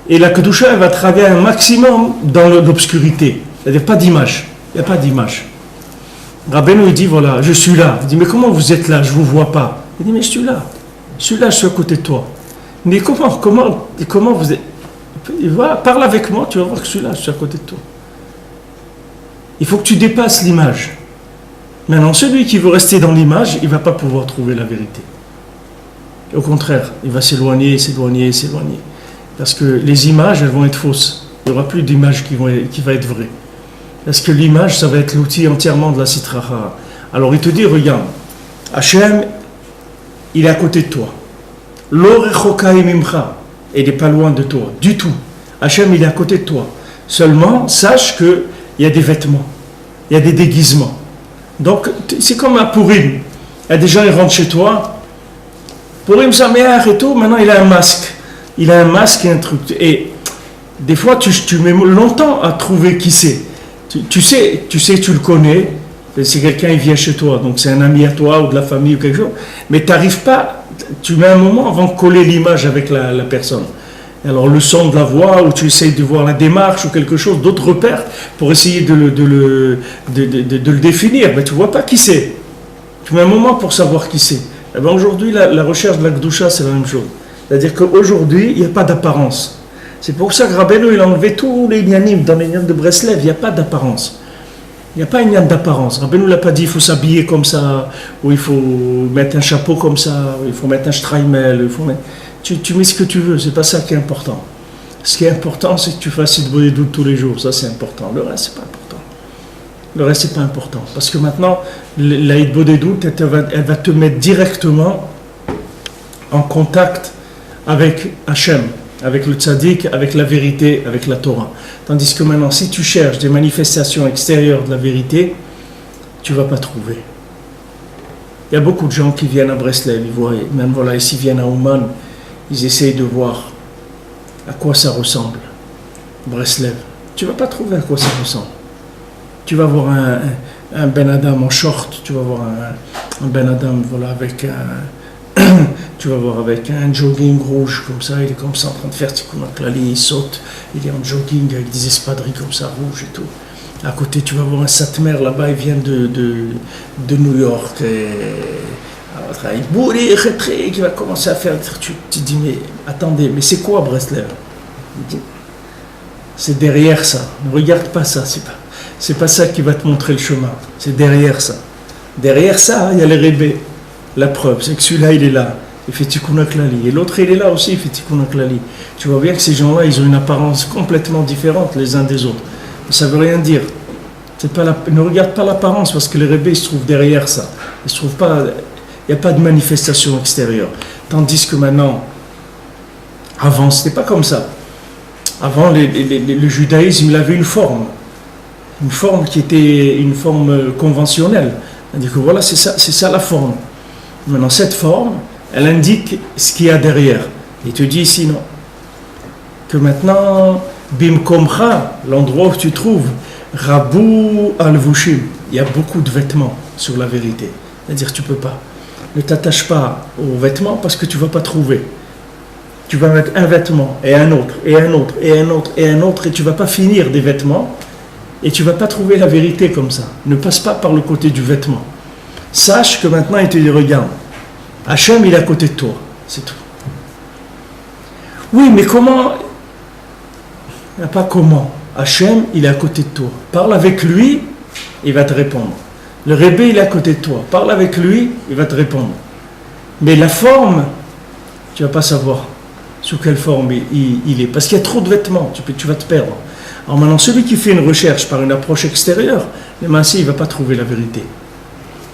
et la Kedusha, elle va travailler un maximum dans l'obscurité. C'est-à-dire pas d'image. Il n'y a pas d'image. Rabbeinu il dit voilà, je suis là. Il dit mais comment vous êtes là, je ne vous vois pas. Il dit mais je suis là, je suis à côté de toi. Mais comment vous êtes? Voilà, parle avec moi, tu vas voir que je suis là, je suis à côté de toi. Il faut que tu dépasses l'image. Maintenant, celui qui veut rester dans l'image, il ne va pas pouvoir trouver la vérité. Au contraire, il va s'éloigner. Parce que les images, elles vont être fausses. Il n'y aura plus d'image qui va être vraie. Parce que l'image, ça va être l'outil entièrement de la Sitra Achara. Alors il te dit, regarde, Hachem, il est à côté de toi. Lo rechokai mimcha, il n'est pas loin de toi, du tout. Hachem, il est à côté de toi. Seulement, sache qu'il y a des vêtements, il y a des déguisements. Donc, c'est comme un Purim. Il y a des gens, ils rentrent chez toi. Purim Sameach et tout, maintenant il a un masque. Il a un masque et un truc. Et des fois, tu mets longtemps à trouver qui c'est. Tu sais, tu le connais. Si quelqu'un il vient chez toi, donc c'est un ami à toi ou de la famille ou quelque chose. Mais tu n'arrives pas, tu mets un moment avant de coller l'image avec la personne. Alors le son de la voix, ou tu essayes de voir la démarche ou quelque chose, d'autres repères pour essayer de le définir, mais tu ne vois pas qui c'est. Tu mets un moment pour savoir qui c'est. Et bien aujourd'hui, la recherche de la Kedusha, c'est la même chose. C'est-à-dire qu'aujourd'hui, il n'y a pas d'apparence. C'est pour ça que Rabbeinu, il a enlevé tous les inyanim dans les inyanim de Breslev, il n'y a pas d'apparence. Il n'y a pas une inyan d'apparence. Rabbeinu ne l'a pas dit, il faut s'habiller comme ça, ou il faut mettre un chapeau comme ça, ou il faut mettre un streimel, Tu mets ce que tu veux, c'est pas ça qui est important. Ce qui est important, c'est que tu fasses une bonne doute tous les jours, ça c'est important. Le reste, c'est pas important. Le reste, c'est pas important. Parce que maintenant, la Hitbo des doutes, elle va te mettre directement en contact avec Hachem, avec le tzaddik, avec la vérité, avec la Torah. Tandis que maintenant, si tu cherches des manifestations extérieures de la vérité, tu ne vas pas trouver. Il y a beaucoup de gens qui viennent à Breslev, ils voient, même voilà, ici viennent à Ouman, ils essayent de voir à quoi ça ressemble, Breslev. Tu ne vas pas trouver à quoi ça ressemble. Tu vas voir un Ben Adam en short, tu vas voir un Ben Adam voilà, avec un, tu vas voir avec un jogging rouge comme ça, il est comme ça en train de faire Tikkun HaKlali, il saute, il est en jogging avec des espadrilles comme ça rouges et tout. À côté, tu vas voir un Satmer là-bas, il vient de New York. Il bourré, qui va commencer à faire. Tu te dis, mais attendez, mais c'est quoi Breslev? C'est derrière ça. Ne regarde pas ça, c'est pas ça qui va te montrer le chemin. C'est derrière ça. Derrière ça, il y a les Rébé. La preuve, c'est que celui-là, il est là. Il fait Tikkun HaKlali. Et l'autre, il est là aussi, il fait Tikkun HaKlali. Tu vois bien que ces gens-là, ils ont une apparence complètement différente les uns des autres. Ça ne veut rien dire. Ne regarde pas l'apparence parce que les Rébé, ils se trouvent derrière ça. Ils se trouvent pas. Il n'y a pas de manifestation extérieure. Tandis que maintenant, avant, ce n'était pas comme ça. Avant, le judaïsme, il avait une forme qui était une forme conventionnelle. C'est-à-dire que voilà, c'est ça la forme. Maintenant, cette forme, elle indique ce qu'il y a derrière. Il te dit ici, non. Que maintenant, Bimkomcha, l'endroit où tu trouves, Rabou al-Vushim, il y a beaucoup de vêtements sur la vérité. C'est-à-dire, tu ne peux pas. Ne t'attache pas aux vêtements parce que tu ne vas pas trouver. Tu vas mettre un vêtement et un autre, et un autre, et un autre, et un autre, et tu ne vas pas finir des vêtements, et tu ne vas pas trouver la vérité comme ça. Ne passe pas par le côté du vêtement. Sache que maintenant, il te dit, regarde, Hachem, il est à côté de toi. C'est tout. Oui, mais comment? Il n'y a pas comment. Hachem, il est à côté de toi. Parle avec lui, il va te répondre. Le Rébé, il est à côté de toi. Parle avec lui, il va te répondre. Mais la forme, tu ne vas pas savoir sous quelle forme il est. Parce qu'il y a trop de vêtements, tu vas te perdre. Alors maintenant, celui qui fait une recherche par une approche extérieure, il ne va pas trouver la vérité.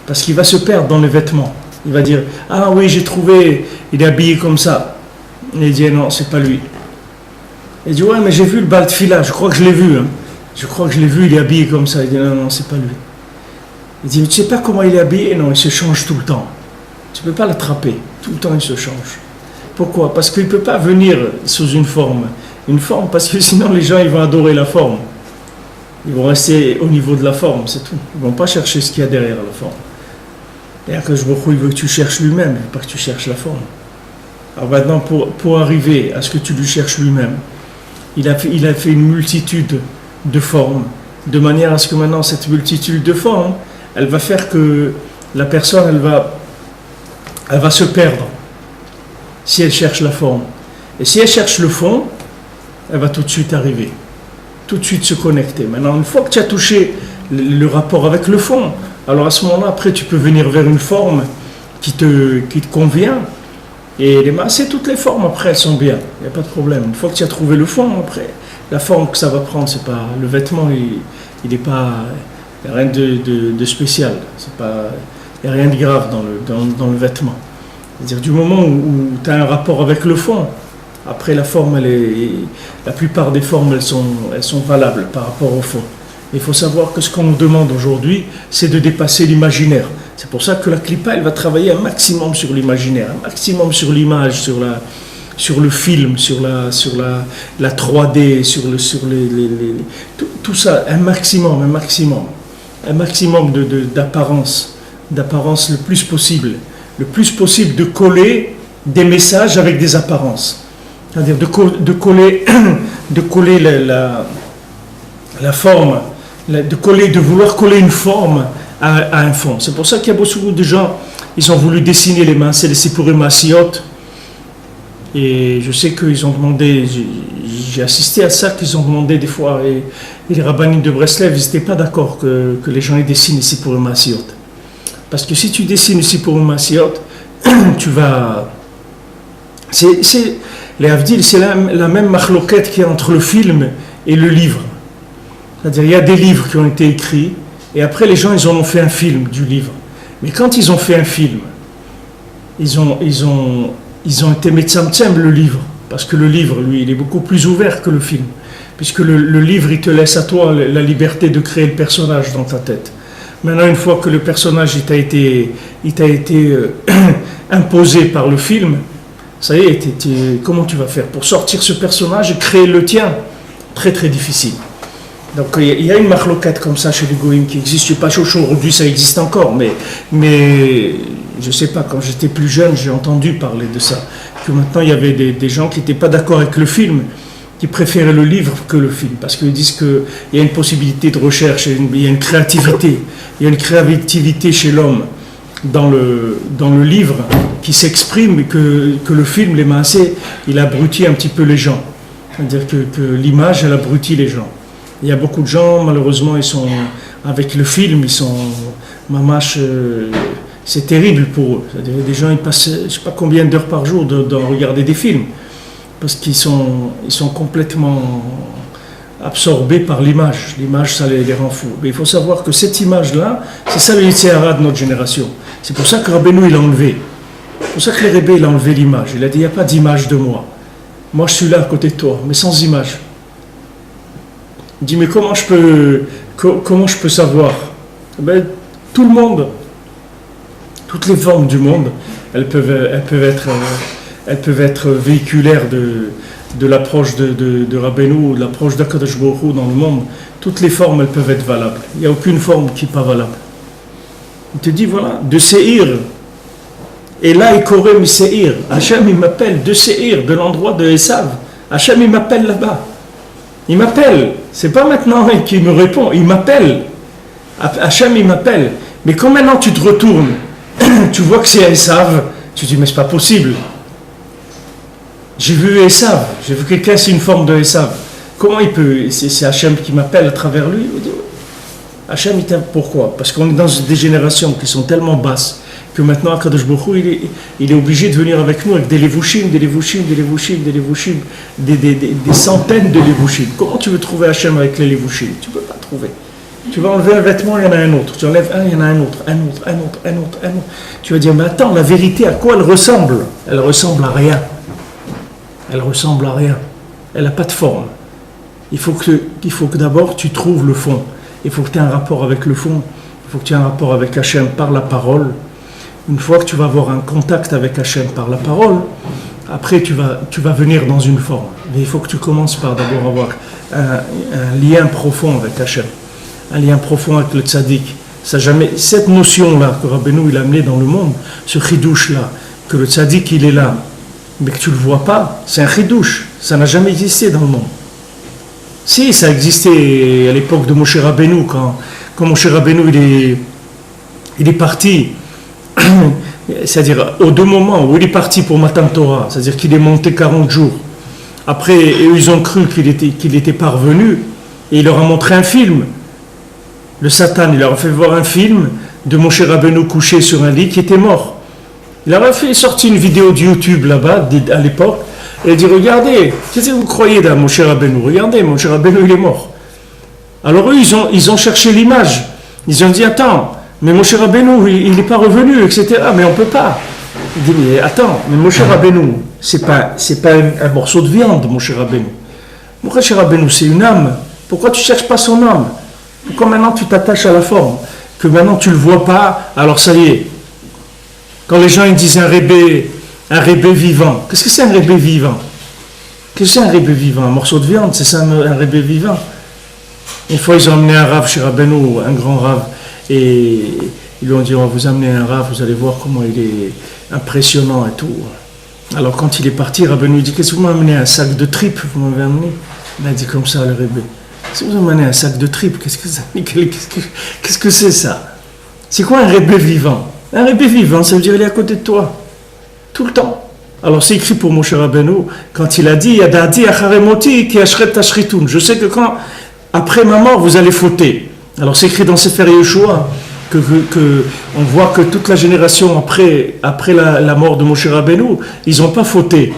Parce qu'il va se perdre dans les vêtements. Il va dire, ah oui, j'ai trouvé, il est habillé comme ça. Et il dit, non, c'est pas lui. Il dit, ouais, mais j'ai vu le bal de fila, je crois que je l'ai vu. Hein. Je crois que je l'ai vu, il est habillé comme ça. Il dit, non, c'est pas lui. Il dit, mais tu sais pas comment il est habillé? Non, il se change tout le temps. Tu ne peux pas l'attraper. Tout le temps, il se change. Pourquoi? Parce qu'il ne peut pas venir sous une forme. Une forme, parce que sinon, les gens, ils vont adorer la forme. Ils vont rester au niveau de la forme, c'est tout. Ils ne vont pas chercher ce qu'il y a derrière la forme. Et que je il veut que tu cherches lui-même, il ne veut pas que tu cherches la forme. Alors maintenant, pour arriver à ce que tu lui cherches lui-même, il a fait une multitude de formes, de manière à ce que maintenant, cette multitude de formes, elle va faire que la personne, elle va se perdre si elle cherche la forme. Et si elle cherche le fond, elle va tout de suite arriver, tout de suite se connecter. Maintenant, une fois que tu as touché le rapport avec le fond, alors à ce moment-là, après, tu peux venir vers une forme qui te convient. Et les masses, toutes les formes, après, elles sont bien. Il n'y a pas de problème. Une fois que tu as trouvé le fond, après, la forme que ça va prendre, c'est pas le vêtement, il n'est pas... Il n'y a rien de spécial. Il n'y a rien de grave dans le vêtement. C'est-à-dire, du moment où tu as un rapport avec le fond, après, la forme, la plupart des formes, elles sont valables par rapport au fond. Il faut savoir que ce qu'on nous demande aujourd'hui, c'est de dépasser l'imaginaire. C'est pour ça que la Klippa, elle va travailler un maximum sur l'imaginaire, un maximum sur l'image, sur le film, sur la 3D, tout ça, un maximum d'apparence le plus possible de coller des messages avec des apparences. C'est-à-dire de coller la forme, de vouloir coller une forme à un fond. C'est pour ça qu'il y a beaucoup de gens, ils ont voulu dessiner les mains, c'est les Sipurim Maasiot. Et je sais qu'ils ont demandé, j'ai assisté à ça, qu'ils ont demandé des fois, et les rabbinim de Breslev, ils n'étaient pas d'accord que les gens dessinent les Sipurim Maasiot. Parce que si tu dessines les Sipurim Maasiot, tu vas... Les Havdil, c'est la même machloquette qu'il y a entre le film et le livre. C'est-à-dire, il y a des livres qui ont été écrits, et après, les gens, ils en ont fait un film du livre. Mais quand ils ont fait un film, ils ont été metzamtzem le livre, parce que le livre, lui, il est beaucoup plus ouvert que le film, puisque le livre, il te laisse à toi la liberté de créer le personnage dans ta tête. Maintenant, une fois que le personnage, il t'a été imposé par le film, ça y est, comment tu vas faire pour sortir ce personnage et créer le tien? Très très difficile. Donc il y a une marloquette comme ça chez les Goïms qui n'existe pas. Aujourd'hui, ça existe encore, mais je ne sais pas, quand j'étais plus jeune, j'ai entendu parler de ça. Que maintenant, il y avait des gens qui n'étaient pas d'accord avec le film, qui préféraient le livre que le film, parce qu'ils disent qu'il y a une possibilité de recherche, il y a une créativité. Il y a une créativité chez l'homme dans le livre qui s'exprime, et que le film, les massés, il abrutit un petit peu les gens. C'est-à-dire que l'image, elle abrutit les gens. Il y a beaucoup de gens, malheureusement, ils sont avec le film, ils sont mamache, c'est terrible pour eux. C'est-à-dire des gens, ils passent, je ne sais pas combien d'heures par jour de regarder des films, parce qu'ils sont complètement absorbés par l'image. L'image, ça les rend fous. Mais il faut savoir que cette image-là, c'est ça le Yitzhara de notre génération. C'est pour ça que Rabbeinu, il a enlevé. C'est pour ça que le Rebbe, il a enlevé l'image. Il a dit, il n'y a pas d'image de moi. Moi, je suis là à côté de toi, mais sans image. Il dit, mais comment je peux savoir? Tout le monde, toutes les formes du monde, elles peuvent être véhiculaires de l'approche de Rabbeinu, de l'approche d'Akadosh Baruch Hu dans le monde. Toutes les formes, elles peuvent être valables. Il n'y a aucune forme qui n'est pas valable. Il te dit, voilà, de Seir. Et là, il corrige Seir. Hachem, il m'appelle de Seir, de l'endroit de Esav. Hachem, il m'appelle là-bas. Il m'appelle. C'est pas maintenant qu'il me répond. Il m'appelle. Hachem, il m'appelle. Mais quand maintenant tu te retournes, tu vois que c'est Esav, tu te dis, mais c'est pas possible. J'ai vu Esav. J'ai vu quelqu'un, c'est une forme de Esav. Comment il peut... C'est Hachem qui m'appelle à travers lui. Hachem, pourquoi? Parce qu'on est dans des générations qui sont tellement basses que maintenant, Akadosh Baruch Hu, il est obligé de venir avec nous avec des levushim, des centaines de levushim. Comment tu veux trouver Hachem avec les levushim? Tu ne peux pas trouver. Tu vas enlever un vêtement, il y en a un autre. Tu enlèves un, il y en a un autre. Tu vas dire, mais attends, la vérité, à quoi elle ressemble? Elle ressemble à rien. Elle ressemble à rien. Elle n'a pas de forme. Il faut que d'abord tu trouves le fond. Il faut que tu aies un rapport avec le fond. Il faut que tu aies un rapport avec Hachem par la parole. Une fois que tu vas avoir un contact avec Hachem par la parole, après tu vas venir dans une forme. Mais il faut que tu commences par d'abord avoir un lien profond avec Hachem. Un lien profond avec le tzaddik. Cette notion-là que Rabbeinu il a amenée dans le monde, ce chidouche-là, que le tzaddik il est là, mais que tu ne le vois pas, c'est un chidouche. Ça n'a jamais existé dans le monde. Si, ça existait à l'époque de Moshe Rabbeinu, quand Moshe Rabbeinu il est parti, c'est-à-dire aux deux moments où il est parti pour Matan Torah, c'est-à-dire qu'il est monté 40 jours. Après, ils ont cru qu'il était parvenu, et il leur a montré un film. Le Satan, il leur a fait voir un film de Moshe Rabbeinu couché sur un lit qui était mort. Il leur a sorti une vidéo de YouTube là-bas, à l'époque, et il a dit, regardez, qu'est-ce que vous croyez d'un Moshe Rabbeinu? Regardez, Moshe Rabbeinu, il est mort. Alors eux, ils ont cherché l'image. Ils ont dit, attends, mais Moshe Rabbeinu, il n'est pas revenu, etc. Mais on ne peut pas. Il dit, mais attends, mais Moshe Rabbeinu, c'est pas un morceau de viande, Moshe Rabbeinu. Moshe Rabbeinu, c'est une âme. Pourquoi tu ne cherches pas son âme? Pourquoi maintenant tu t'attaches à la forme? Que maintenant tu ne le vois pas, alors ça y est. Quand les gens ils disent un rébé vivant, qu'est-ce que c'est un rébé vivant? Qu'est-ce que c'est un rébé vivant? Un morceau de viande, c'est ça un rébé vivant? Une fois ils ont emmené un rave chez Rabbeinu, un grand rave, et ils lui ont dit, on va vous amener un rave, vous allez voir comment il est impressionnant et tout. Alors quand il est parti, Rabbeinu dit, qu'est-ce que vous m'amenez? Un sac de tripes, vous m'avez amené? Il a dit comme ça, le rébé. Si vous amenez un sac de tripes, qu'est-ce que c'est ça? C'est quoi un rébé vivant? Un rébé vivant, ça veut dire il est à côté de toi, tout le temps. Alors c'est écrit pour Moshe Rabbeinu, quand il a dit, Yadadi acharemoti ki ashret tashritun. Je sais que après ma mort, vous allez fauter. Alors c'est écrit dans Sefer Yeshua, que on voit que toute la génération après la mort de Moshe Rabbeinu, ils n'ont pas fauté.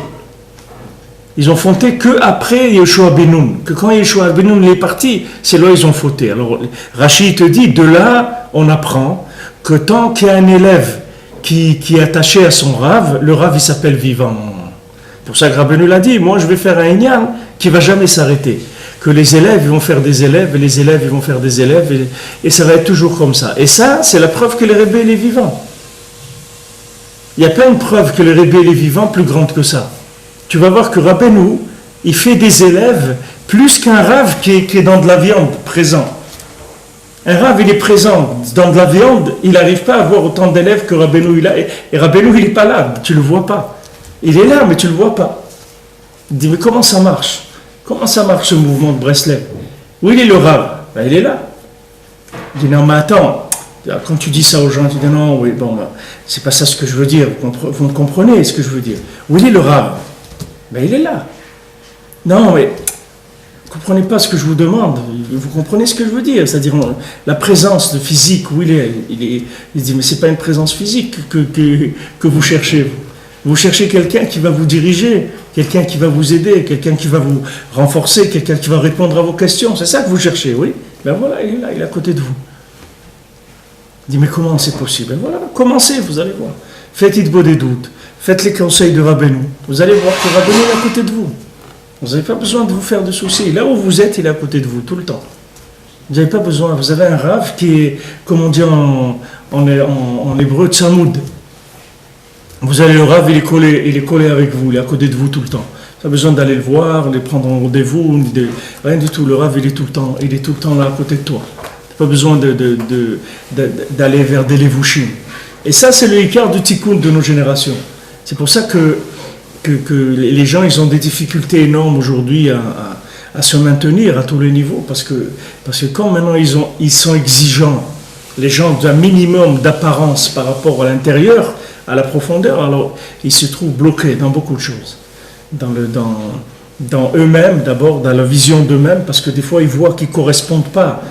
Ils ont fauté qu'après Yeshua ben Nun. Que quand Yeshua ben Nun est parti, c'est là ils ont fauté. Alors Rashi te dit, de là, on apprend que tant qu'il y a un élève qui est attaché à son rave, le rave il s'appelle vivant. C'est pour ça que Rabbeinu l'a dit, moi je vais faire un inyan qui ne va jamais s'arrêter. Que les élèves ils vont faire des élèves, et les élèves ils vont faire des élèves, et ça va être toujours comme ça. Et ça, c'est la preuve que le Rebbe il est vivant. Il n'y a pas une preuve que le Rebbe il est vivant plus grande que ça. Tu vas voir que Rabbeinu, il fait des élèves plus qu'un rave qui est dans de la viande présent. Un rave, il est présent dans de la viande, il n'arrive pas à avoir autant d'élèves que Rabbeinu il a. Et Rabbeinu, il n'est pas là, tu ne le vois pas. Il est là, mais tu ne le vois pas. Il dit, mais comment ça marche? Comment ça marche ce mouvement de Breslev? Où il est le rave? Ben, il est là. Il dit, non, mais attends, quand tu dis ça aux gens, tu dis, non, oui, bon, c'est pas ça ce que je veux dire, vous me comprenez ce que je veux dire. Où il est le rave? Ben, il est là. Non, mais vous ne comprenez pas ce que je vous demande, vous comprenez ce que je veux dire, c'est-à-dire la présence de physique, où il dit, mais ce n'est pas une présence physique que vous cherchez. Vous cherchez quelqu'un qui va vous diriger, quelqu'un qui va vous aider, quelqu'un qui va vous renforcer, quelqu'un qui va répondre à vos questions, c'est ça que vous cherchez, oui? Ben voilà, il est là, il est à côté de vous. Il dit, mais comment c'est possible? Ben voilà, commencez, vous allez voir. Faites Hitbo des doutes, faites les conseils de Rabbeinu, vous allez voir que Rabbeinu est à côté de vous. Vous n'avez pas besoin de vous faire de soucis. Là où vous êtes, il est à côté de vous, tout le temps. Vous n'avez pas besoin. Vous avez un rave qui est, comme on dit en hébreu, tsamoud. Vous allez le rave, il est collé avec vous, il est à côté de vous tout le temps. Vous n'avez pas besoin d'aller le voir, de prendre un rendez-vous, rien du tout. Le rave, il est tout le temps là à côté de toi. Tu n'as pas besoin d'aller vers des levouchim. Et ça, c'est le hikar du tikkun de nos générations. C'est pour ça que les gens, ils ont des difficultés énormes aujourd'hui à se maintenir à tous les niveaux, parce que quand maintenant ils sont exigeants, les gens d'un minimum d'apparence par rapport à l'intérieur, à la profondeur, alors ils se trouvent bloqués dans beaucoup de choses, dans eux-mêmes d'abord, dans la vision d'eux-mêmes, parce que des fois ils voient qu'ils ne correspondent pas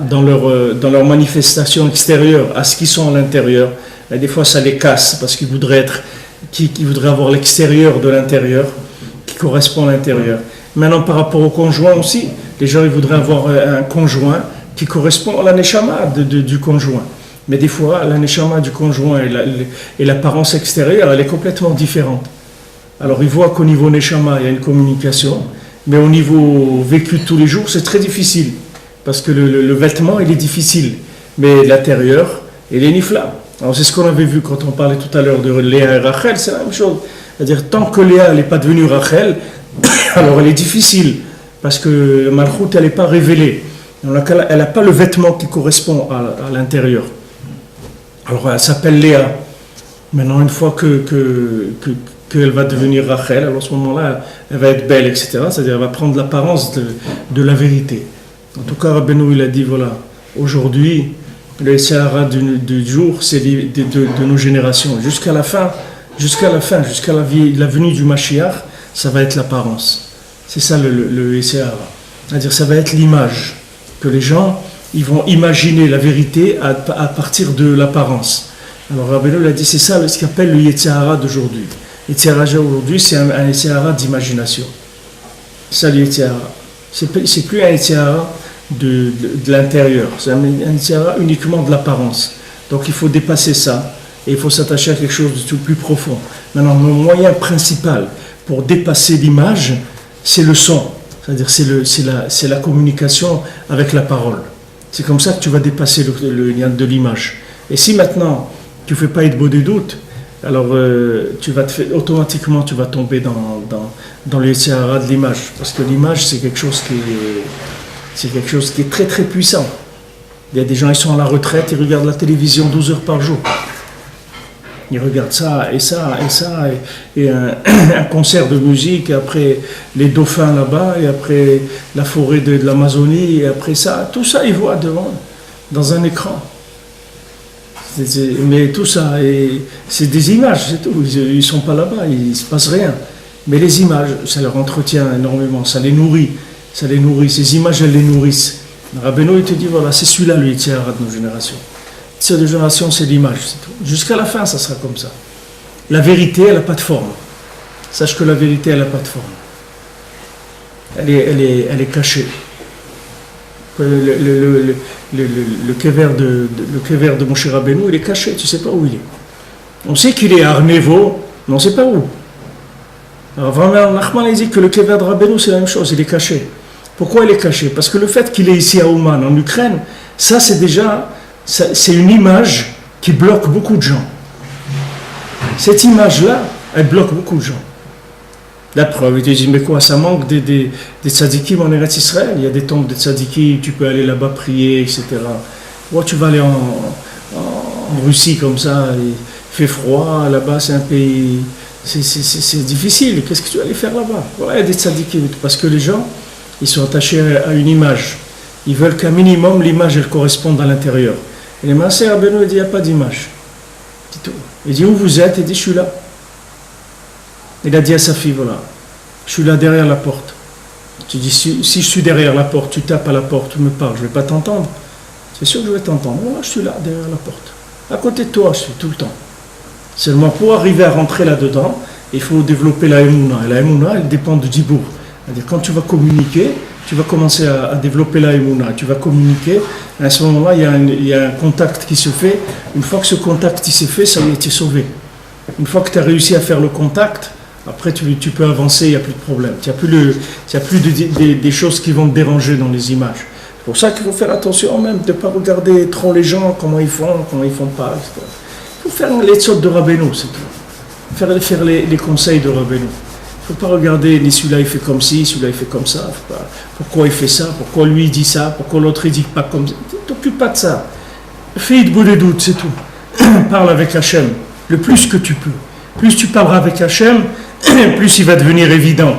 dans leur manifestation extérieure à ce qu'ils sont à l'intérieur, et des fois ça les casse, parce qu'ils voudraient avoir l'extérieur de l'intérieur, qui correspond à l'intérieur. Maintenant, par rapport au conjoint aussi, les gens ils voudraient avoir un conjoint qui correspond à la neshama du conjoint. Mais des fois, la neshama du conjoint et l'apparence extérieure, elle est complètement différente. Alors, ils voient qu'au niveau neshama, il y a une communication, mais au niveau vécu de tous les jours, c'est très difficile, parce que le vêtement, il est difficile, mais l'intérieur, il est nifla. Alors, c'est ce qu'on avait vu quand on parlait tout à l'heure de Léa et Rachel, c'est la même chose. C'est-à-dire, tant que Léa n'est pas devenue Rachel, alors elle est difficile, parce que Malchut, elle n'est pas révélée. Elle n'a pas le vêtement qui correspond à l'intérieur. Alors, elle s'appelle Léa. Maintenant, une fois qu'elle va devenir Rachel, alors à ce moment-là, elle va être belle, etc. C'est-à-dire, elle va prendre l'apparence de la vérité. En tout cas, Rabbeinu, il a dit, voilà, aujourd'hui, le Sahara du jour, c'est de nos générations. Jusqu'à la fin, jusqu'à la venue du Mashiach, ça va être l'apparence. C'est ça le Sahara. C'est-à-dire, ça va être l'image. Que les gens, ils vont imaginer la vérité à partir de l'apparence. Alors, Rabbeinu a dit, c'est ça ce qu'on appelle le Yetzirah d'aujourd'hui. Le Yetzirah aujourd'hui, c'est un Yetzirah d'imagination. C'est ça le Yetzirah. C'est plus un Yetzirah de l'intérieur. C'est un Yetzirah uniquement de l'apparence. Donc, il faut dépasser ça et il faut s'attacher à quelque chose de tout plus profond. Maintenant, le moyen principal pour dépasser l'image, c'est le son. C'est-à-dire c'est la communication avec la parole. C'est comme ça que tu vas dépasser le lien de l'image. Et si maintenant tu ne fais pas Hitbo des doutes, alors automatiquement tu vas tomber dans le Yetzirah de l'image. Parce que l'image c'est quelque chose qui est très très puissant. Il y a des gens, ils sont à la retraite, ils regardent la télévision 12 heures par jour. Ils regardent ça et ça et ça, et un concert de musique, et après les dauphins là-bas, et après la forêt de l'Amazonie, et après ça, tout ça ils voient devant, dans un écran. Mais tout ça, c'est des images, c'est tout. Ils ne sont pas là-bas, il ne se passe rien. Mais les images, ça leur entretient énormément, ça les nourrit. Ces images, elles les nourrissent. Rabbeinu, il te dit, voilà, c'est celui-là le Yetzirah de nos générations. Cette génération, c'est l'image, c'est tout. Jusqu'à la fin, ça sera comme ça. La vérité, elle n'a pas de forme. Sache que la vérité, elle n'a pas de forme. Elle est cachée. Le kever de Moshe Rabbeinu, il est caché, tu ne sais pas où il est. On sait qu'il est à Arnevo, mais on ne sait pas où. Alors vraiment, Nachman a dit que le kever de Rabbeinu, c'est la même chose, il est caché. Pourquoi il est caché? Parce que le fait qu'il est ici à Ouman, en Ukraine, ça c'est déjà... C'est une image qui bloque beaucoup de gens. Cette image-là, elle bloque beaucoup de gens. La preuve, ils te disent, mais quoi, ça manque des tzadikim en Eretz Israël. Il y a des temples de tzadikim, tu peux aller là-bas prier, etc. Moi, tu vas aller en Russie comme ça, il fait froid, là-bas c'est un pays, c'est difficile. Qu'est-ce que tu vas aller faire là-bas? Voilà, il y a des tzadikim, parce que les gens, ils sont attachés à une image. Ils veulent qu'un minimum, l'image, elle corresponde à l'intérieur. Et les Maaseh Rabbeinu, il dit, il n'y a pas d'image. Il dit, où vous êtes? Il dit, je suis là. Il a dit à sa fille, voilà, je suis là derrière la porte. Tu dis, si je suis derrière la porte, tu tapes à la porte, tu me parles, je ne vais pas t'entendre. C'est sûr que je vais t'entendre. Voilà, je suis là derrière la porte. À côté de toi, je suis tout le temps. Seulement, pour arriver à rentrer là-dedans, il faut développer la Emouna. Et la Emouna, elle dépend du Dibour. C'est-à-dire, quand tu vas communiquer, tu vas commencer à développer la Emouna. Tu vas communiquer. À ce moment-là, il y a un contact qui se fait. Une fois que ce contact il s'est fait, ça y est, tu es sauvé. Une fois que tu as réussi à faire le contact, après, tu peux avancer, il n'y a plus de problème. Il n'y a plus des choses qui vont te déranger dans les images. C'est pour ça qu'il faut faire attention même de ne pas regarder trop les gens, comment ils font pas, etc. Il faut faire les sortes de Rabbeinu, c'est tout. Faire les conseils de Rabbeinu. Il ne faut pas regarder, celui-là il fait comme ci, celui-là il fait comme ça. Pourquoi il fait ça, pourquoi lui il dit ça, pourquoi l'autre il dit pas comme ça. Ne t'occupe pas de ça. Fais de des doutes, c'est tout. Parle avec Hachem, le plus que tu peux. Plus tu parleras avec Hachem, plus il va devenir évident.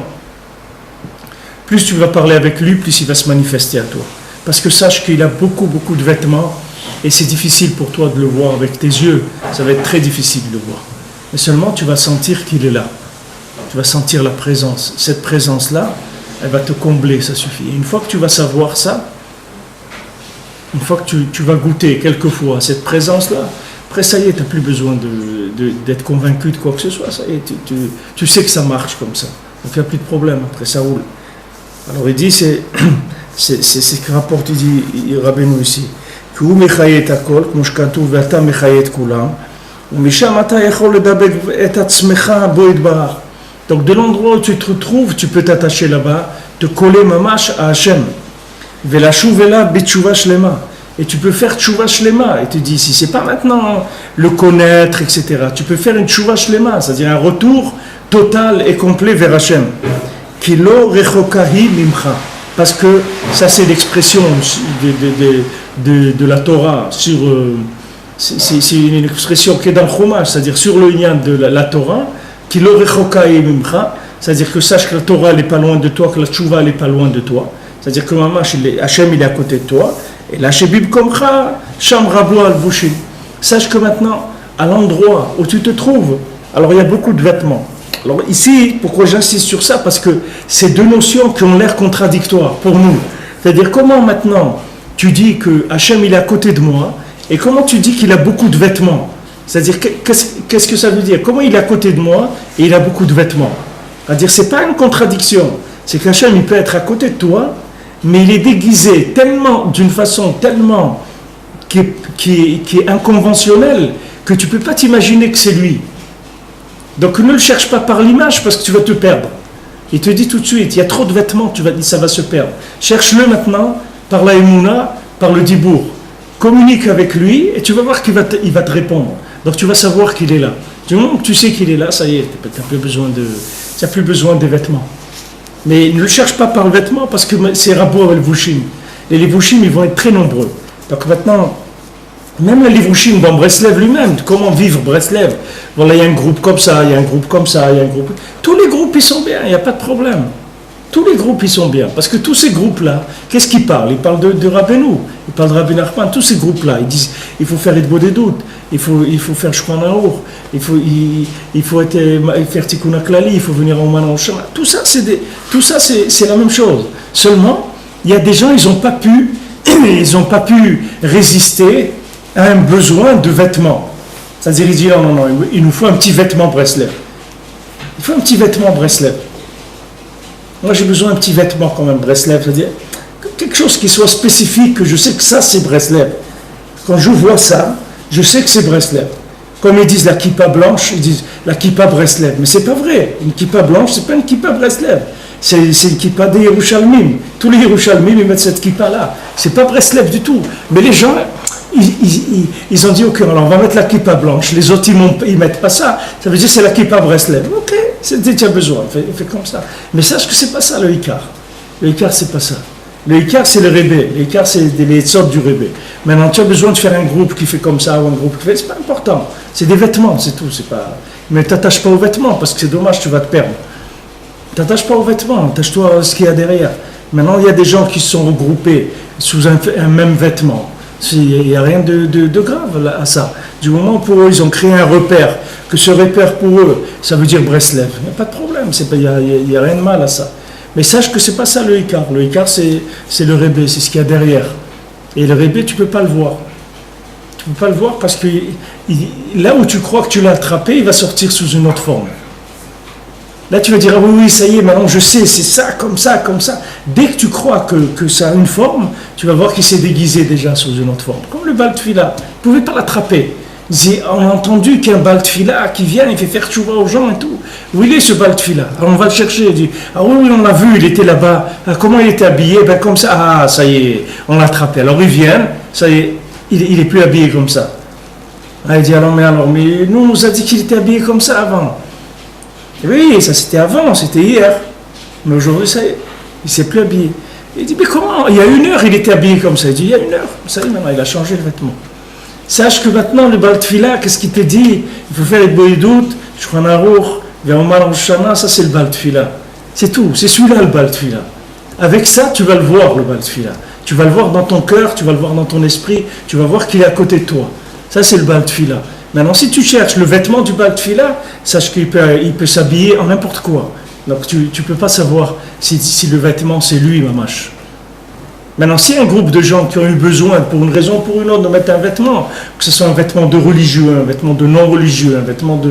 Plus tu vas parler avec lui, plus il va se manifester à toi. Parce que sache qu'il a beaucoup, beaucoup de vêtements et c'est difficile pour toi de le voir avec tes yeux. Ça va être très difficile de le voir. Mais seulement tu vas sentir qu'il est là. Tu vas sentir la présence. Cette présence-là, elle va te combler, ça suffit. Et une fois que tu vas savoir ça, une fois que tu vas goûter quelquefois cette présence-là, après ça y est, tu n'as plus besoin d'être convaincu de quoi que ce soit. Ça y est, tu sais que ça marche comme ça. Donc il n'y a plus de problème, après ça roule. Alors il dit, c'est ce que rapporte, il dit Rabbeinu ici. Donc de l'endroit où tu te retrouves, tu peux t'attacher là-bas, te coller mamash à Hachem. Et tu peux faire tchouva shlema. Et tu dis, si c'est pas maintenant le connaître, etc., tu peux faire une tchouva shlema, c'est-à-dire un retour total et complet vers Hachem. Kilo rechokahi mimcha. Parce que ça, c'est l'expression de la Torah. C'est une expression qui est dans le Chumash, c'est-à-dire sur le lien de la Torah. Kilo rechokahi mimcha. C'est-à-dire que sache que la Torah n'est pas loin de toi, que la tchouva n'est pas loin de toi. C'est-à-dire que Hachem il est à côté de toi. Et là, chez Bib Komcha, Sham Rabo al-Vushim. Sache que maintenant, à l'endroit où tu te trouves, alors il y a beaucoup de vêtements. Alors ici, pourquoi j'insiste sur ça? Parce que c'est deux notions qui ont l'air contradictoires pour nous. C'est-à-dire, comment maintenant tu dis que Hachem il est à côté de moi, et comment tu dis qu'il a beaucoup de vêtements? C'est-à-dire, qu'est-ce que ça veut dire? Comment il est à côté de moi et il a beaucoup de vêtements? C'est-à-dire, c'est pas une contradiction. C'est qu'Hachem il peut être à côté de toi, mais il est déguisé d'une façon tellement qui est inconventionnelle que tu ne peux pas t'imaginer que c'est lui. Donc ne le cherche pas par l'image parce que tu vas te perdre. Il te dit tout de suite, il y a trop de vêtements, ça va se perdre. Cherche-le maintenant par la Emouna, par le Dibour. Communique avec lui et tu vas voir qu'il va te répondre. Donc tu vas savoir qu'il est là. Du moment que tu sais qu'il est là, ça y est, tu n'as plus besoin des vêtements. Mais ne le cherche pas par le vêtement parce que c'est Rabo al-Vushim. Et les Vushim, ils vont être très nombreux. Donc maintenant, même les Vushim dans Breslev lui-même, comment vivre Breslev? Voilà, il y a un groupe comme ça, il y a un groupe comme ça, il y a un groupe. Tous les groupes, ils sont bien, il n'y a pas de problème. Tous les groupes, ils sont bien. Parce que tous ces groupes-là, qu'est-ce qu'ils parlent? Ils parlent de Rabbeinu, ils parlent de Rabbi Nachman. Tous ces groupes-là, ils disent il faut faire Edbo des doutes, il faut faire Shulchan Aruch, il faut faire Tikkun HaKlali, il faut venir au Manan Shema. Tout ça, c'est la même chose. Seulement, il y a des gens, ils n'ont pas pu résister à un besoin de vêtements. C'est-à-dire, ils disent non, il nous faut un petit vêtement Breslev. Il faut un petit vêtement Breslev. Moi, j'ai besoin d'un petit vêtement quand même, Breslev, c'est-à-dire quelque chose qui soit spécifique, que je sais que ça, c'est Breslev. Quand je vois ça, je sais que c'est Breslev. Comme ils disent la kippa blanche, ils disent la kippa Breslev. Mais c'est pas vrai. Une kippa blanche, c'est pas une kippa Breslev. C'est une kippa des Yerushalmim. Tous les Yerushalmim, ils mettent cette kippa-là. C'est pas Breslev du tout. Mais les gens, ils ont dit, ok, alors on va mettre la kippa blanche. Les autres, ils mettent pas ça. Ça veut dire que c'est la kippa Breslev. Ok, tu as besoin, fais comme ça. Mais sache que c'est pas ça le Icar. Le Icar, c'est pas ça. Le Icar, c'est le rébé. Le Icar, c'est les sortes du rébé. Maintenant, tu as besoin de faire un groupe qui fait comme ça ou un groupe qui fait. C'est pas important. C'est des vêtements, c'est tout. C'est pas. Mais t'attaches pas aux vêtements parce que c'est dommage, tu vas te perdre. T'attaches pas aux vêtements, attache-toi à ce qu'il y a derrière. Maintenant, il y a des gens qui se sont regroupés sous un même vêtement. Il n'y a rien de grave là, à ça. Du moment pour eux, ils ont créé un repère, que ce repère pour eux, ça veut dire Breslev. Il n'y a pas de problème, il n'y a rien de mal à ça. Mais sache que ce n'est pas ça le Icar. Le Icar, c'est le rébé, c'est ce qu'il y a derrière. Et le rébé, tu ne peux pas le voir. Tu ne peux pas le voir parce que là où tu crois que tu l'as attrapé, il va sortir sous une autre forme. Là, tu vas dire, ah oui, ça y est, maintenant je sais, c'est ça, comme ça, comme ça. Dès que tu crois que ça a une forme, tu vas voir qu'il s'est déguisé déjà sous une autre forme. Comme le Baltfila, vous ne pouvez pas l'attraper. On a entendu qu'il y a un Baltfila qui vient, il fait faire tchouva aux gens et tout. Où il est ce Baltfila? Alors on va le chercher, il dit, ah oui, on l'a vu, il était là-bas. Ah, comment il était habillé? Ben comme ça, ah ça y est, on l'a attrapé. Alors ils viennent, ça y est, il est plus habillé comme ça. Ah, il dit, alors mais nous, on nous a dit qu'il était habillé comme ça avant. Oui, ça c'était avant, c'était hier. Mais aujourd'hui, ça y est, il ne s'est plus habillé. Il dit, mais comment? Il y a 1 heure, il était habillé comme ça. Il dit, il y a 1 heure. Ça y est, maintenant, il a changé le vêtement. Sache que maintenant, le Baltfila, qu'est-ce qu'il te dit? Il faut faire les boïdoutes, Shulchan vers Omar Roshana, ça c'est le Baltfila. C'est tout, c'est celui-là le Baltfila. Avec ça, tu vas le voir, le Baltfila. Tu vas le voir dans ton cœur, tu vas le voir dans ton esprit, tu vas voir qu'il est à côté de toi. Ça c'est le Baltfila. Maintenant, si tu cherches le vêtement du Baltfila, sache qu'il peut s'habiller en n'importe quoi. Donc, tu ne peux pas savoir si le vêtement, c'est lui, mamache. Maintenant, s'il y a un groupe de gens qui ont eu besoin, pour une raison ou pour une autre, de mettre un vêtement, que ce soit un vêtement de religieux, un vêtement de non-religieux, un vêtement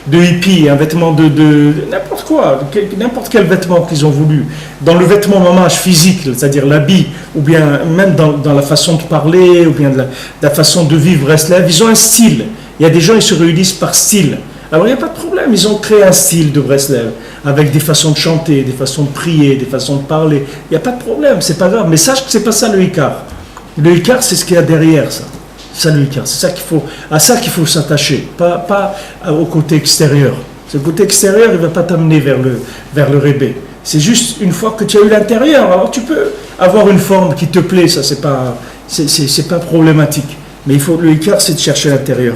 de hippie, un vêtement de n'importe quoi, n'importe quel vêtement qu'ils ont voulu, dans le vêtement mamache physique, c'est-à-dire l'habit, ou bien même dans la façon de parler, ou bien de la façon de vivre Breslev, ils ont un style. Il y a des gens, ils se réunissent par style. Alors, il n'y a pas de problème. Ils ont créé un style de Breslev, avec des façons de chanter, des façons de prier, des façons de parler. Il n'y a pas de problème, c'est pas grave. Mais sache que ce n'est pas ça le Icar. Le Icar, c'est ce qu'il y a derrière ça. C'est ça le Icar. C'est à ça qu'il faut s'attacher, pas au côté extérieur. Ce côté extérieur, il ne va pas t'amener vers le rébé. C'est juste une fois que tu as eu l'intérieur. Alors, tu peux avoir une forme qui te plaît, ça, c'est pas problématique. Mais le Icar, c'est de chercher l'intérieur.